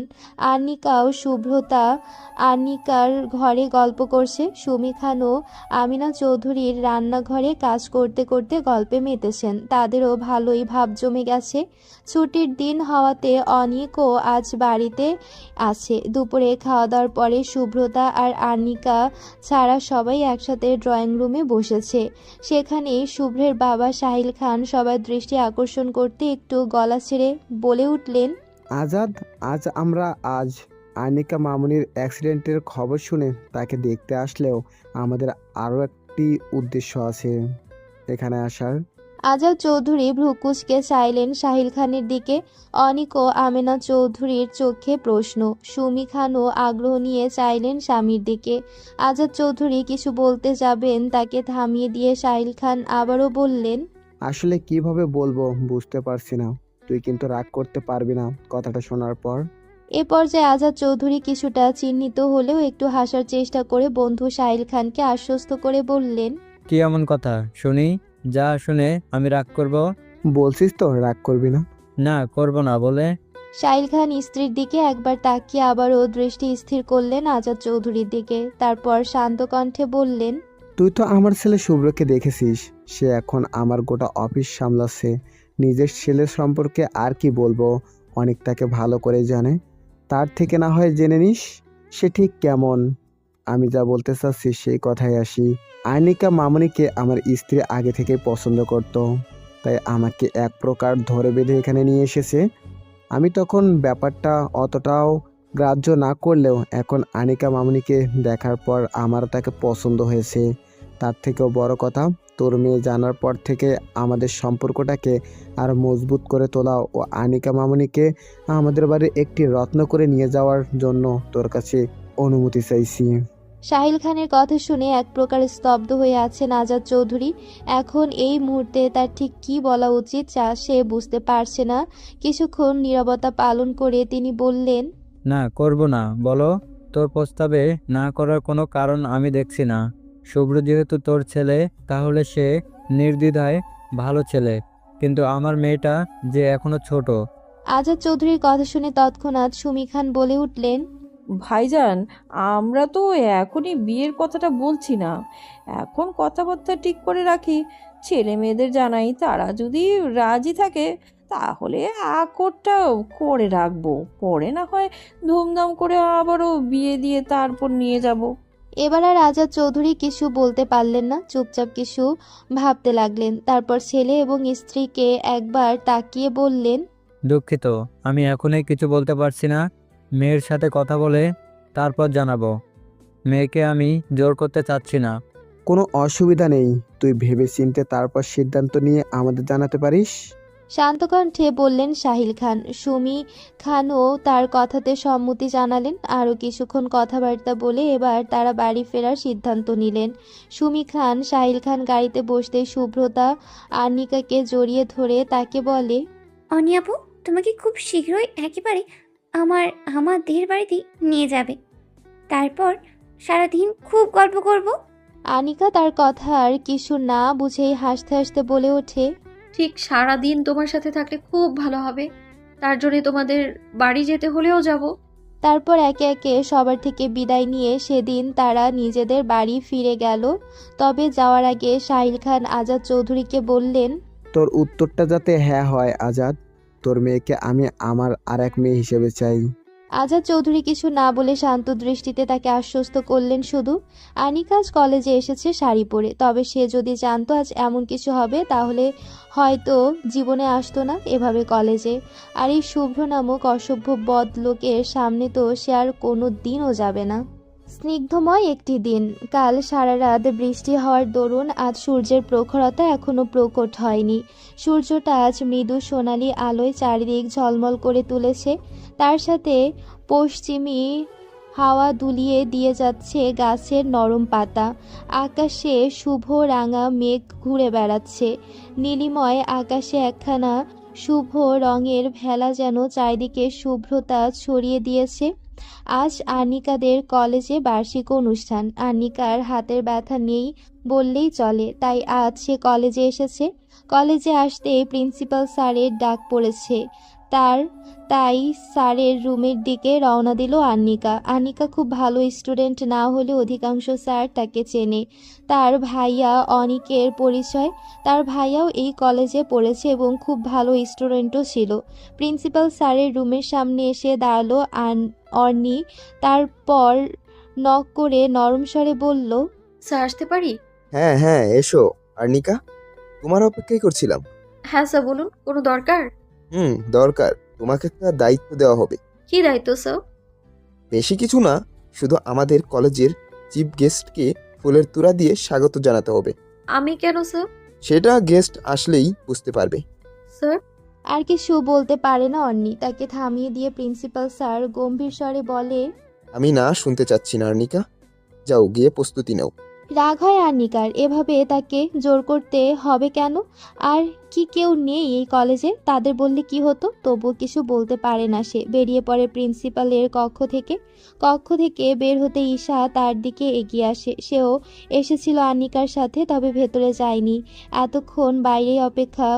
Speaker 1: আর্নিকার ঘরে গল্প করছে। সুমি খান ও আমিনা চৌধুরীর রান্নাঘরে কাজ করতে করতে গল্পে মেতেছেন। তাদেরও ভালোই ভাব জমে গেছে। ছুটির দিন হওয়াতে অনিকও আজ বাড়িতে আছে। দুপুরে খাওয়া দাওয়ার পরে শুভ্রতা আর আর্নিকা ছাড়া সবাই একসাথে ড্রয়িং রুমে বসেছে। সেখানেই শুভ্রের বাবা সাহিল খান সবার দৃষ্টি আকর্ষণ করতে একটু গলা ছেড়ে বলে উঠলেন,
Speaker 9: আজাদ, আজ আনিকা মামুনির অ্যাক্সিডেন্টের খবর শুনে তাকে দেখতে আসলেও আমাদের আরও একটি উদ্দেশ্য আছে এখানে আসার।
Speaker 1: আজাদ চৌধুরী ভ্রুকুচকে চাইলেন সাহিল খানের দিকে। অনিক ও আমেনা চৌধুরীর চোখে প্রশ্ন। সুমি খানও আগ্রহ নিয়ে চাইলেন স্বামীর দিকে। আজাদ চৌধুরী কিছু বলতে যাবেন, তাকে থামিয়ে দিয়ে সাহিল খান আবারও বললেন,
Speaker 9: আসলে কিভাবে বলবো বুঝতে পারছি না। তুই কিন্তু রাগ করতে পারবি না কথাটা শোনার পর।
Speaker 1: এ পর্যায়ে আজাদ চৌধুরী কিছুটা চিহ্নিত হলেও একটু হাসার চেষ্টা করে বন্ধু সাহিল খানকে আশ্বস্ত করে বললেন,
Speaker 12: কি এমন কথা শুনি যা শুনে আমি রাগ করব?
Speaker 9: বলছিস তো রাগ করবি না?
Speaker 12: না, করব না বলে।
Speaker 1: সাহিল খান স্ত্রীর দিকে একবার তাকিয়ে আবারও দৃষ্টি স্থির করলেন আজাদ চৌধুরীর দিকে। তারপর শান্ত কণ্ঠে বললেন,
Speaker 9: তুই তো আমার ছেলে শুভ্রকে দেখেছিস। সে এখন আমার গোটা অফিস সামলাচ্ছে। নিজের ছেলের সম্পর্কে আর কি বলবো, অনেক তাকে ভালো করে জানে। তার থেকে না হয় জেনে নিস সে ঠিক কেমন। আমি যা বলতে চাচ্ছি সেই কথাই আসি। আর্নিকা মামুনিকে আমার স্ত্রী আগে থেকে পছন্দ করত, তাই আমাকে এক প্রকার ধরে বেঁধে এখানে নিয়ে এসেছে। আমি তখন ব্যাপারটা অতটাও গ্রাহ্য না করলেও এখন আনিকা মামুনিকে দেখার পর আমারও তাকে পছন্দ হয়েছে। তার থেকেও বড় কথা, তোর মেয়ে জানার পর থেকে আমাদের সম্পর্কটাকে আরও মজবুত করে তোলা ও আনিকা মামুনিকে আমাদের বাড়ির একটি রত্ন করে নিয়ে যাওয়ার জন্য তোর কাছে অনুমতি চাইছি।
Speaker 1: সাহিল খানের কথা শুনে এক প্রকার স্তব্ধ হয়ে আছেন আজাদ চৌধুরী। এখন এই মুহূর্তে তার ঠিক কি বলা উচিত সে বুঝতে পারছে না। কিছুক্ষণ নীরবতা পালন করে তিনি বললেন,
Speaker 12: না, করব না। বলো, তোর প্রস্তাবে না করার কোনো কারণ আমি দেখছি না। শুভ্র যেহেতু তোর ছেলে, তাহলে সে নির্দ্বিধায় ভালো ছেলে, কিন্তু আমার মেয়েটা যে এখনো ছোট।
Speaker 1: আজাদ চৌধুরীর কথা শুনে তৎক্ষণাৎ সুমি খান বলে উঠলেন,
Speaker 7: ভাইজান, আমরা তো এখনই বিয়ের কথাটা বলছি না। এখন কথাবার্তা ঠিক করে রাখি, ছেলে মেয়েদের জানাই। তারা যদি রাজি থাকে তাহলে আকরটা করে রাখবো, পরে না হয় ধুমধাম করে আবারও বিয়ে দিয়ে তারপর নিয়ে যাব।
Speaker 1: এবার আর আজাদ চৌধুরী কিছু বলতে পারলেন না, চুপচাপ কিছু ভাবতে লাগলেন। তারপর ছেলে এবং স্ত্রীকে একবার তাকিয়ে বললেন,
Speaker 12: দুঃখিত, আমি এখনই কিছু বলতে পারছি না। মেয়ের সাথে কথা বলে তারপর জানাবো। মেয়েকে আমি জোর করতে চাচ্ছি না।
Speaker 9: কোনো অসুবিধা নেই, তুই ভেবে চিনতে তারপর সিদ্ধান্ত নিয়ে আমাদের জানাতে পারিস।
Speaker 1: শান্ত কণ্ঠে বললেন সাহিল খান। সুমি খানও তার কথাতে সম্মতি জানালেন। আরও কিছুক্ষণ কথাবার্তা বলে এবার তারা বাড়ি ফেরার সিদ্ধান্ত নিলেন। সুমি খান সাহিল খান গাড়িতে বসতে শুভ্রতা আর্নিকাকে জড়িয়ে ধরে তাকে বলে,
Speaker 8: অনি আপু, তোমাকে খুব শীঘ্রই একেবারে আমাদের বাড়িতে নিয়ে যাবে। তারপর সারাদিন খুব গল্প করব।
Speaker 1: আনিকা তার কথা আর কিছু না বুঝেই হাসতে হাসতে বলে ওঠে,
Speaker 4: ঠিক সারাদিন তোমার সাথে থাকলে খুব ভালো হবে। তার জন্য তোমাদের বাড়ি যেতে হলেও যাব।
Speaker 1: তারপর একে একে সবার থেকে বিদায় নিয়ে সেদিন তারা নিজেদের বাড়ি ফিরে গেল। তবে যাওয়ার আগে সাহিল খান আজাদ চৌধুরীকে বললেন,
Speaker 9: তোর উত্তরটা যাতে হ্যাঁ হয় আজাদ। তোর মেয়েকে আমি আমার আর এক মেয়ে হিসেবে চাই।
Speaker 1: আজাদ চৌধুরী কিছু না বলে শান্ত দৃষ্টিতে তাকে আশ্বস্ত করলেন শুধু। আনিকা আজ কলেজে এসেছে শাড়ি পরে, তবে সে যদি জানতো আজ এমন কিছু হবে তাহলে হয়তো জীবনে আসতো না এভাবে কলেজে। আর এই শুভ্র নামক অসভ্য বদ লোকের সামনে তো সে আর কোনো দিনও যাবে না। স্নিগ্ধময় একটি দিন। কাল সারা রাত বৃষ্টি হওয়ার দরুন আজ সূর্যের প্রখরতা এখনো প্রকট হয়নি। সূর্যটা আজ মৃদু সোনালি আলোয় চারিদিক ঝলমল করে তুলেছে। তার সাথে পশ্চিমী হাওয়া দুলিয়ে দিয়ে যাচ্ছে গাছের নরম পাতা। আকাশে শুভ রাঙা মেঘ ঘুরে বেড়াচ্ছে। নীলিময় আকাশে একখানা শুভ রঙের ভেলা যেন চারিদিকে শুভ্রতা ছড়িয়ে দিয়েছে। আজ আনিকাদের কলেজে বার্ষিক অনুষ্ঠান। আনিকার হাতের ব্যথা নেই বললেই চলে, তাই আজ সে কলেজে এসেছে। কলেজে আসতেই প্রিন্সিপাল স্যারের ডাক পড়েছে তাই স্যারের রুমের দিকে রওনা দিল আনিকা। আনিকা খুব ভালো স্টুডেন্ট না হলে অধিকাংশ স্যার তাকে চেনে। তার ভাইয়া অনিকের পরিচয়। তার ভাইয়াও এই কলেজে পড়েছে এবং খুব ভালো স্টুডেন্টও ছিল। প্রিন্সিপাল স্যারের রুমের সামনে এসে দাঁড়ালো অর্নি। তারপর নক করে নরম স্বরে বলল,
Speaker 4: স্যার আসতে পারি?
Speaker 13: হ্যাঁ হ্যাঁ, এসো আর্নিকা, তোমার অপেক্ষাই করছিলাম।
Speaker 4: হ্যাঁ স্যার, বলুন, কোনো দরকার?
Speaker 13: দরকার, তোমাকে একটা দায়িত্ব দেওয়া হবে।
Speaker 4: কি দায়িত্ব স্যার?
Speaker 13: বেশি কিছু না, শুধু আমাদের কলেজের চিফ গেস্টকে ফুলের তোড়া দিয়ে স্বাগত জানাতে হবে।
Speaker 4: আমি কেন স্যার?
Speaker 13: সেটা গেস্ট আসলেই বুঝতে পারবে।
Speaker 4: স্যার?
Speaker 1: আর কিছু বলতে পারে না অর্নি। তাকে থামিয়ে দিয়ে প্রিন্সিপাল স্যার গম্ভীর স্বরে বলে,
Speaker 13: আমি না শুনতে চাচ্ছি না আর্নিকা, যাও গিয়ে প্রস্তুতি নাও।
Speaker 1: রাগ হয় আনিকার। এভাবে তাকে জোর করতে হবে কেন? আর কি কেউ নেই এই কলেজে? তাদের বললে কি হতো? তবুও কিছু বলতে পারে না সে। বেরিয়ে পড়ে প্রিন্সিপালের কক্ষ থেকে বের হতে ঈশা তার দিকে এগিয়ে আসে। সেও এসেছিল আনিকার সাথে, তবে ভেতরে যায়নি। এতক্ষণ বাইরেই অপেক্ষা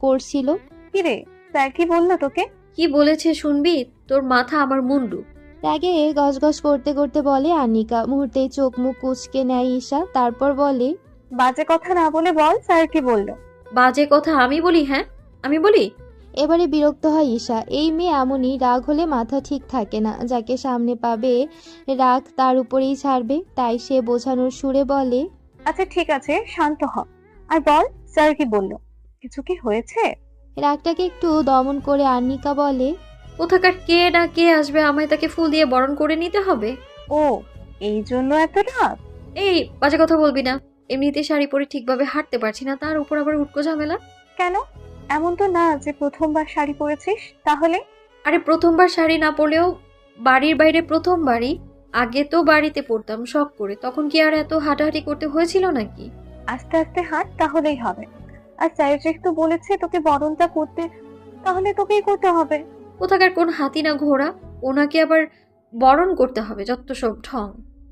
Speaker 1: করছিল।
Speaker 10: কিরে, স্যার কি বললো তোকে?
Speaker 4: কি বলেছে শুনবি? তোর মাথা আমার মুন্ডু।
Speaker 1: রাগে গজগজ করতে করতে বলে আনিকা। মুহূর্তেই চোখ মুখ কুঁচকে নেয় ঈশা। তারপর বলে,
Speaker 10: বাজে কথা না বলে বল স্যার কি বললো।
Speaker 4: বাজে কথা আমি বলি? হ্যাঁ আমি বলি?
Speaker 1: এবারে বিরক্ত হয় ঈশা। এই মেয়ে এমনই, রাগ হলে মাথা ঠিক থাকে না। যাকে সামনে পাবে রাগ তার উপরেই ছাড়বে। তাই সে বোঝানোর সুরে বলে,
Speaker 10: আচ্ছা ঠিক আছে, শান্ত হ আর বল স্যার কি বললো। কিছু কি হয়েছে?
Speaker 1: রাগটাকে একটু দমন করে আনিকা বলে,
Speaker 4: কোথাকার কে না কে আসবে, আমায় তাকে ফুল দিয়ে বরণ করে নিতে হবে।
Speaker 10: ও, এই জন্য এত রাগ?
Speaker 4: এই বাজে কথা বলবি না। এমনিতে শাড়ি পরে ঠিকভাবে হাঁটতে পারছি না, তার উপর আবার উটকো ঝামেলা।
Speaker 10: কেন? এমন তো না যে প্রথমবার শাড়ি পরেছিস। তাহলে?
Speaker 4: আরে প্রথমবার শাড়ি না পরলেও বাড়ির বাইরে প্রথমবারই। আগে তো বাড়িতে পরতাম শখ করে, তখন কি আর এত হাঁটাহাঁটি করতে হয়েছিল নাকি?
Speaker 10: আস্তে আস্তে হাঁট, তাহলেই হবে। আর স্যার যেহেতু বলেছে তোকে বরণটা করতে, তাহলে তোকেই করতে হবে।
Speaker 4: কোথাকার কোন হাতি না ঘোড়া, ওনাকে আবার বরণ করতে হবে? যত সব ঢং।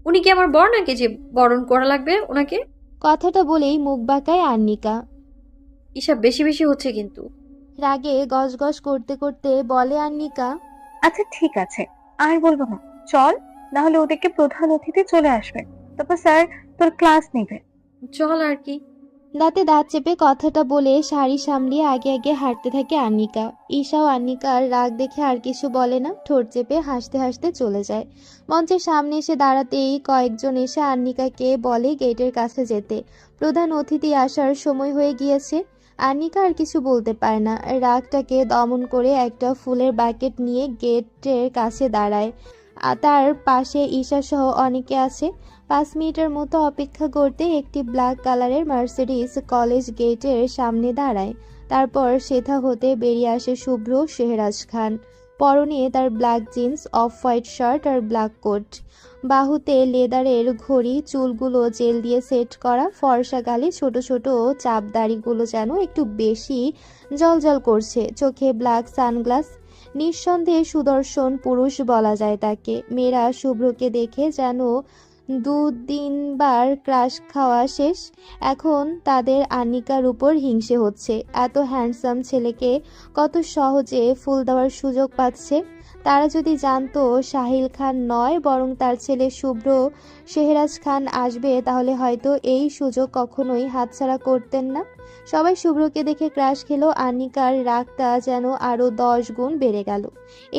Speaker 4: উনি কি আমার বর নাকি যে বরণ করা লাগবে ওনাকে?
Speaker 1: কথাটা বলেই মুখ বাঁকায় আনিকা।
Speaker 4: এসব বেশি বেশি হচ্ছে কিন্তু।
Speaker 1: রাগে গজগজ করতে করতে বলে আনিকা,
Speaker 10: আচ্ছা ঠিক আছে, আর বলবো না, চল, না হলে ওদেরকে প্রধান অতিথি চলে আসবে, তারপর স্যার তোর ক্লাস নেবে।
Speaker 4: চল আর কি।
Speaker 1: দাঁতে দাঁত চেপে কথাটা বলে শাড়ি সামলিয়ে আগে আগে হাঁটতে থাকে আনিকা। ঈশাও আনিকার রাগ দেখে আর কিছু বলে না, ঠোঁট চেপে হাসতে হাসতে চলে যায়। মঞ্চের সামনে এসে দাঁড়াতেই কয়েকজন এসে আনিকাকে বলে গেটের কাছে যেতে। প্রধান অতিথি আসার সময় হয়ে গিয়েছে। আনিকা আর কিছু বলতে পারে না। রাগটাকে দমন করে একটা ফুলের বাকেট নিয়ে গেটের কাছে দাঁড়ায়। তার পাশে ঈশা সহ অনেকে আছে। 5 মিনিটের মতো অপেক্ষা করতে একটি ব্ল্যাক কালারের মার্সিডিজ কলেজ গেটের সামনে দাঁড়ায়। তারপর সেথা হতে বেরিয়ে আসে শুভ্র শেহরাজ খান। পরনে তার black jeans, off white shirt আর ব্ল্যাক কোট। বাহুতে লেদারের ঘড়ি, চুলগুলো জেল দিয়ে সেট করা, ফর্সা গালে ছোট ছোট চাপ দাড়িগুলো যেন একটু বেশি জলজল করছে, চোখে ব্ল্যাক সানগ্লাস। নিঃসন্দেহে সুদর্শন পুরুষ বলা যায় তাকে। মেয়েরা শুভ্রকে দেখে যেন 2-3 বার ক্রাশ খাওয়া শেষ। এখন তাদের আনিকার উপর হিংসে হচ্ছে। এত হ্যান্ডসাম ছেলেকে কত সহজে ফুল দেওয়ার সুযোগ পাচ্ছে। তারা যদি জানতো সাহিল খান নয় বরং তার ছেলে শুভ্র শেহরাজ খান আসবে, তাহলে হয়তো এই সুযোগ কখনোই হাতছাড়া করতেন না। সবাই শুভ্রকে দেখে ক্রাশ খেলো। আনিকার রাগটা যেন আরো 10 গুণ বেড়ে গেল।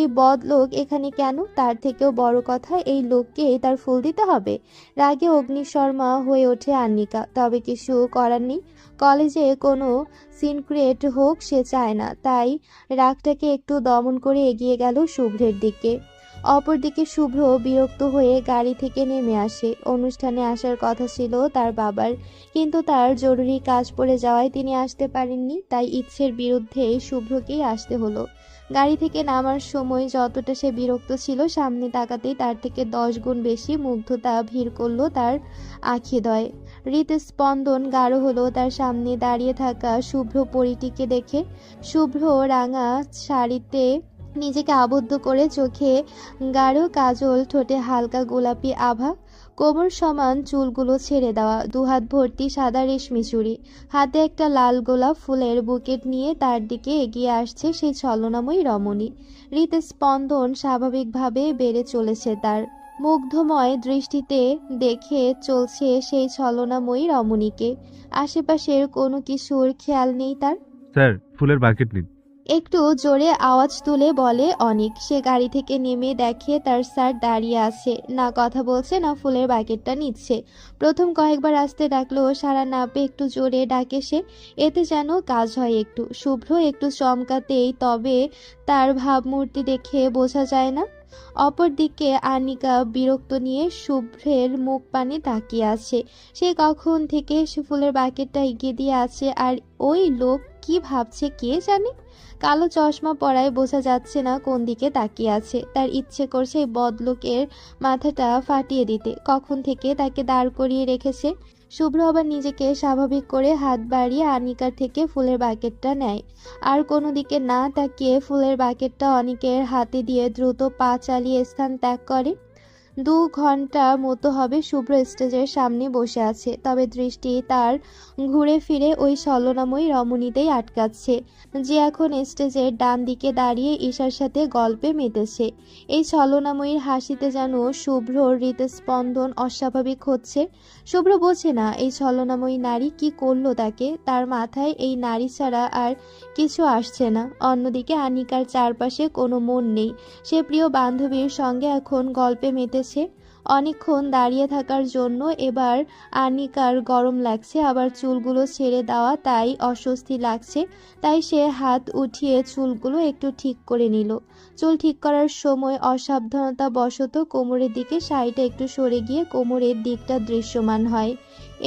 Speaker 1: এই বদলোক এখানে কেন? তার থেকেও বড় কথা, এই লোককে তার ফুল দিতে হবে। রাগে অগ্নিশর্মা হয়ে ওঠে আনিকা। তবে কিছু করার নেই। কলেজে কোনো সিন ক্রিয়েট হোক সে চায় না। তাই রাগটাকে একটু দমন করে এগিয়ে গেল শুভ্রের দিকে। অপরদিকে শুভ্র বিরক্ত হয়ে গাড়ি থেকে নেমে আসে। অনুষ্ঠানে আসার কথা ছিল তার বাবার, কিন্তু তার জরুরি কাজ পড়ে যাওয়ায় তিনি আসতে পারেননি। তাই ইচ্ছের বিরুদ্ধে শুভ্রকেই আসতে হলো। গাড়ি থেকে নামার সময় যতটা সে বিরক্ত ছিল, সামনে তাকাতেই তার থেকে 10 গুণ বেশি মুগ্ধতা ভিড় করলো তার আখিদয়। হৃদস্পন্দন গাঢ় হলো তার সামনে দাঁড়িয়ে থাকা শুভ্র পরিটিকে দেখে। শুভ্র রাঙা শাড়িতে নিজেকে আবদ্ধ করে, চোখে গাঢ় কাজল, ঠোঁটে হালকা গোলাপি আভা, কোমর সমান চুলগুলো ছেড়ে দেওয়া, দুহাত ভর্তি সাদা রেশমি চুড়ি, হাতে একটা লাল গোলাপ ফুলের বুকেট নিয়ে তার দিকে এগিয়ে আসছে সেই ছলনাময়ী রমণী। হৃদস্পন্দন স্বাভাবিকভাবে বেড়ে চলেছে তার। মুগ্ধময় দৃষ্টিতে দেখে চলছে সেই ছলনাময়ী রমণীকে। আশেপাশের কোনো কিছুর খেয়াল নেই তার।
Speaker 5: স্যার, ফুলের বাকেট নিন।
Speaker 1: একটু জোরে আওয়াজ তুলে বলে অনিক। সে গাড়ি থেকে নেমে দেখে তার স্যার দাঁড়িয়ে আছে, না কথা বলছে না ফুলের বাকেটটা নিচ্ছে। প্রথম কয়েকবার আসতে ডাকলো, সাড়া না পেয়ে একটু জোরে ডাকে সে, এতে যেন কাজ হয় একটু। শুভ্র একটু চমকাতেই তবে তার ভাবমূর্তি দেখে বোঝা যায় না। অপরদিকে আনিকা বিরক্ত নিয়ে শুভ্রের মুখ পানে তাকিয়ে আছে। সে কখন থেকে সে ফুলের বাকেটটা এগিয়ে দিয়ে আছে, আর ওই লোক কি ভাবছে কে জানে। কালো চশমা পরায় বোঝা যাচ্ছে না কোন দিকে তাকিয়ে আছে। তার ইচ্ছে করছে এই বদলোকের মাথাটা ফাটিয়ে দিতে। কখন থেকে তাকে দাঁড় করিয়ে রেখেছে। শুভ্র আবার নিজেকে স্বাভাবিক করে হাত বাড়িয়ে আনিকার থেকে ফুলের বাকেটটা নেয়, আর কোনো দিকে না তাকিয়ে ফুলের বাকেটটা অনিকের হাতে দিয়ে দ্রুত পা চালিয়ে স্থান ত্যাগ করে। 2 ঘন্টা মতো হবে শুভ্র স্টেজের সামনে বসে আছে, তবে দৃষ্টি তার ঘুরে ফিরে ওই ছলনাময়ী রমণীতেই আটকাচ্ছে, যে এখন স্টেজের ডান দিকে দাঁড়িয়ে ঈশার সাথে গল্পে মেতেছে। এই ছলনাময়ীর হাসিতে যেন শুভ্রর হৃদস্পন্দন অস্বাভাবিক হচ্ছে। শুভ্র বোঝে না এই ছলনাময়ী নারী কি করলো তাকে। তার মাথায় এই নারী ছাড়া আর কিছু আসছে না। অন্যদিকে আনিকার চারপাশে কোনো মন নেই। সে প্রিয় বান্ধবীর সঙ্গে এখন গল্পে মেতেছে। অনেকক্ষণ দাঁড়িয়ে থাকার জন্য এবার আনিকার গরম লাগছে, আবার চুলগুলো ছেড়ে দেওয়া তাই অস্বস্তি লাগছে। তাই সে হাত উঠিয়ে চুলগুলো একটু ঠিক করে নিল। চুল ঠিক করার সময় অসাবধানতা বশত কোমরের দিকে শাড়িটা একটু সরে গিয়ে কোমরের দিকটা দৃশ্যমান হয়।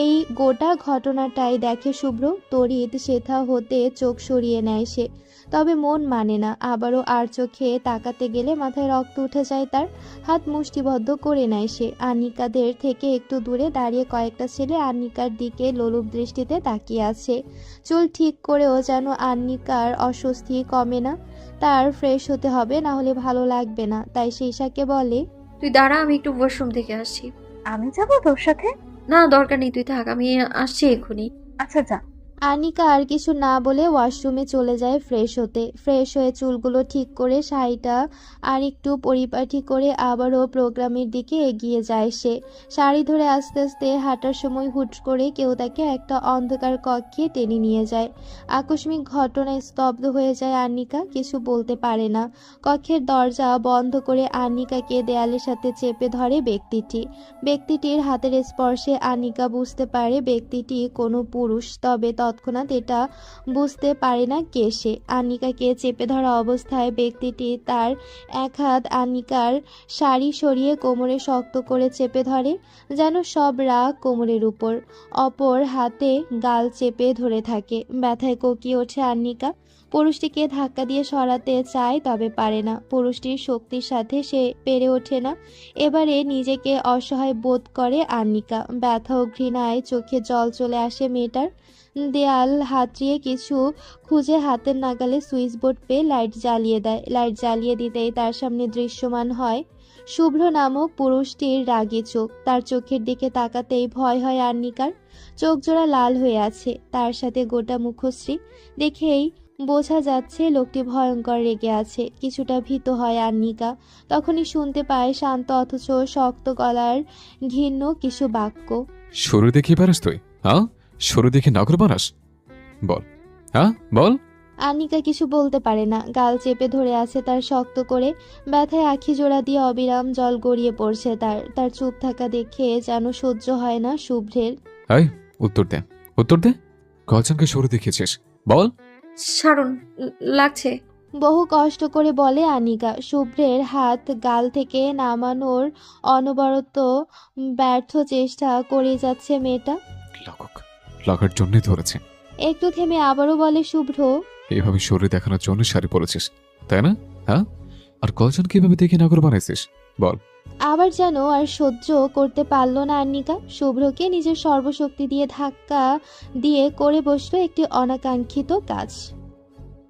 Speaker 1: এই গোটা ঘটনাটাই দেখে শুভ্র। তড়িৎ সেথা হতে চোখ সরিয়ে নেয় সে, তবে মন মানে না। আবারও আর চোখে তাকাতে গেলে মাথায় রক্ত উঠে যায় তার। হাত মুষ্টিবদ্ধ করে নেয় সে। আনিকাদের থেকে একটু দূরে দাঁড়িয়ে কয়েকটা ছেলে আনিকার দিকে লোলুপ দৃষ্টিতে তাকিয়ে আছে। চুল ঠিক করেও যেন আনিকার অস্বস্তি কমে না। তার ফ্রেশ হতে হবে, না হলে ভালো লাগবে না। তাই সে ঈশাকে বলে,
Speaker 4: তুই দাঁড়া, আমি একটু ওয়াশরুম থেকে আসছি।
Speaker 10: আমি যাবো তোর সাথে?
Speaker 4: না, দরকার নেই, তুই থাক, আমি আসছি এক্ষুনি।
Speaker 10: আচ্ছা যা।
Speaker 1: আনিকা আর কিছু না বলে ওয়াশরুমে চলে যায় ফ্রেশ হতে। ফ্রেশ হয়ে চুলগুলো ঠিক করে শাড়িটা আর একটু পরিপাটি করে আবারও প্রোগ্রামের দিকে এগিয়ে যায় সে। শাড়ি ধরে আস্তে আস্তে হাঁটার সময় হুট করে কেউ তাকে একটা অন্ধকার কক্ষে টেনে নিয়ে যায়। আকস্মিক ঘটনায় স্তব্ধ হয়ে যায় আনিকা, কিছু বলতে পারে না। কক্ষের দরজা বন্ধ করে আনিকাকে দেয়ালের সাথে চেপে ধরে ব্যক্তিটির হাতের স্পর্শে আনিকা বুঝতে পারে ব্যক্তিটি কোনো পুরুষ, তবে তৎক্ষণাৎ এটা বুঝতে পারে না কে সে। আনিকাকে চেপে ধরা অবস্থায় ব্যক্তিটি তার এক হাত আনিকার শাড়ি সরিয়ে কোমরে শক্ত করে চেপে ধরে, যেন সব রাগ কোমরের উপর। অপর হাতে গাল চেপে ধরে থাকে। ব্যথায় কোকিয়ে ওঠে আনিকা। পুরুষটিকে ধাক্কা দিয়ে সরাতে চায়, তবে পারে না। পুরুষটির শক্তির সাথে সে পেরে ওঠে না। এবারে নিজেকে অসহায় বোধ করে আনিকা। ব্যথা ও ঘৃণায় চোখে জল চলে আসে মেয়েটার। দেয়াল হাতড়িয়ে কিছু খুঁজে হাতের নাগালে সুইচ বোর্ড পেয়ে লাইট জ্বালিয়ে দেয়। লাইট জ্বালিয়ে দিতেই তার সামনে দৃশ্যমান হয় শুভ্র নামক পুরুষটির রাগী চোখ। তার চোখের দিকে তাকাতেই ভয় হয় আনিকার। চোখ জোড়া লাল হয়ে আছে, তার সাথে গোটা মুখশ্রী। দেখেই বোঝা যাচ্ছে লোকটি ভয়ঙ্কর রেগে আছে। কিছুটা ভীত হয় আনিকা। তখনই শুনতে পায় শান্ত অথচ শক্ত গলার ঘৃণ্য কিছু বাক্য।
Speaker 2: শুরু দেখি পারিস তুই? হ্যাঁ, শুরু দেখে নগর বানাস? বল, হ্যাঁ বল।
Speaker 1: আনিকা কিছু বলতে পারে না। গাল চেপে ধরে আছে তার শক্ত করে। ব্যথায় আখি জোড়া দিয়ে অবিরাম জল গড়িয়ে পড়ছে তার চুপ থাকা দেখে যেন সহ্য হয় না শুভ্রের।
Speaker 2: এই উত্তর দে, উত্তর দে। কজনকে শুরু দেখিয়েছিস বল?
Speaker 4: ছাড়ুন, লাগছে।
Speaker 1: বহু কষ্ট করে বলে আনিকা। শুভ্রের হাত গাল থেকে নামানোর অনবরত ব্যর্থ চেষ্টা করে যাচ্ছে মেয়েটা।
Speaker 2: লাগার জন্যই ধরেছে।
Speaker 1: একটু থেমে আবারও বলে শুভ্র,
Speaker 2: এইভাবে শরীর দেখানোর জন্য শাড়ি পরেছিস তাই না? হ্যাঁ, আর কজন কিভাবে দেখে নাগর বানাইছিস বল?
Speaker 1: আবার যেন আর সহ্য করতে পারল না আন্নিকা। শুভ্রকে নিজের সর্বশক্তি দিয়ে ধাক্কা দিয়ে করে বসলো একটি অনাকাঙ্ক্ষিত কাজ।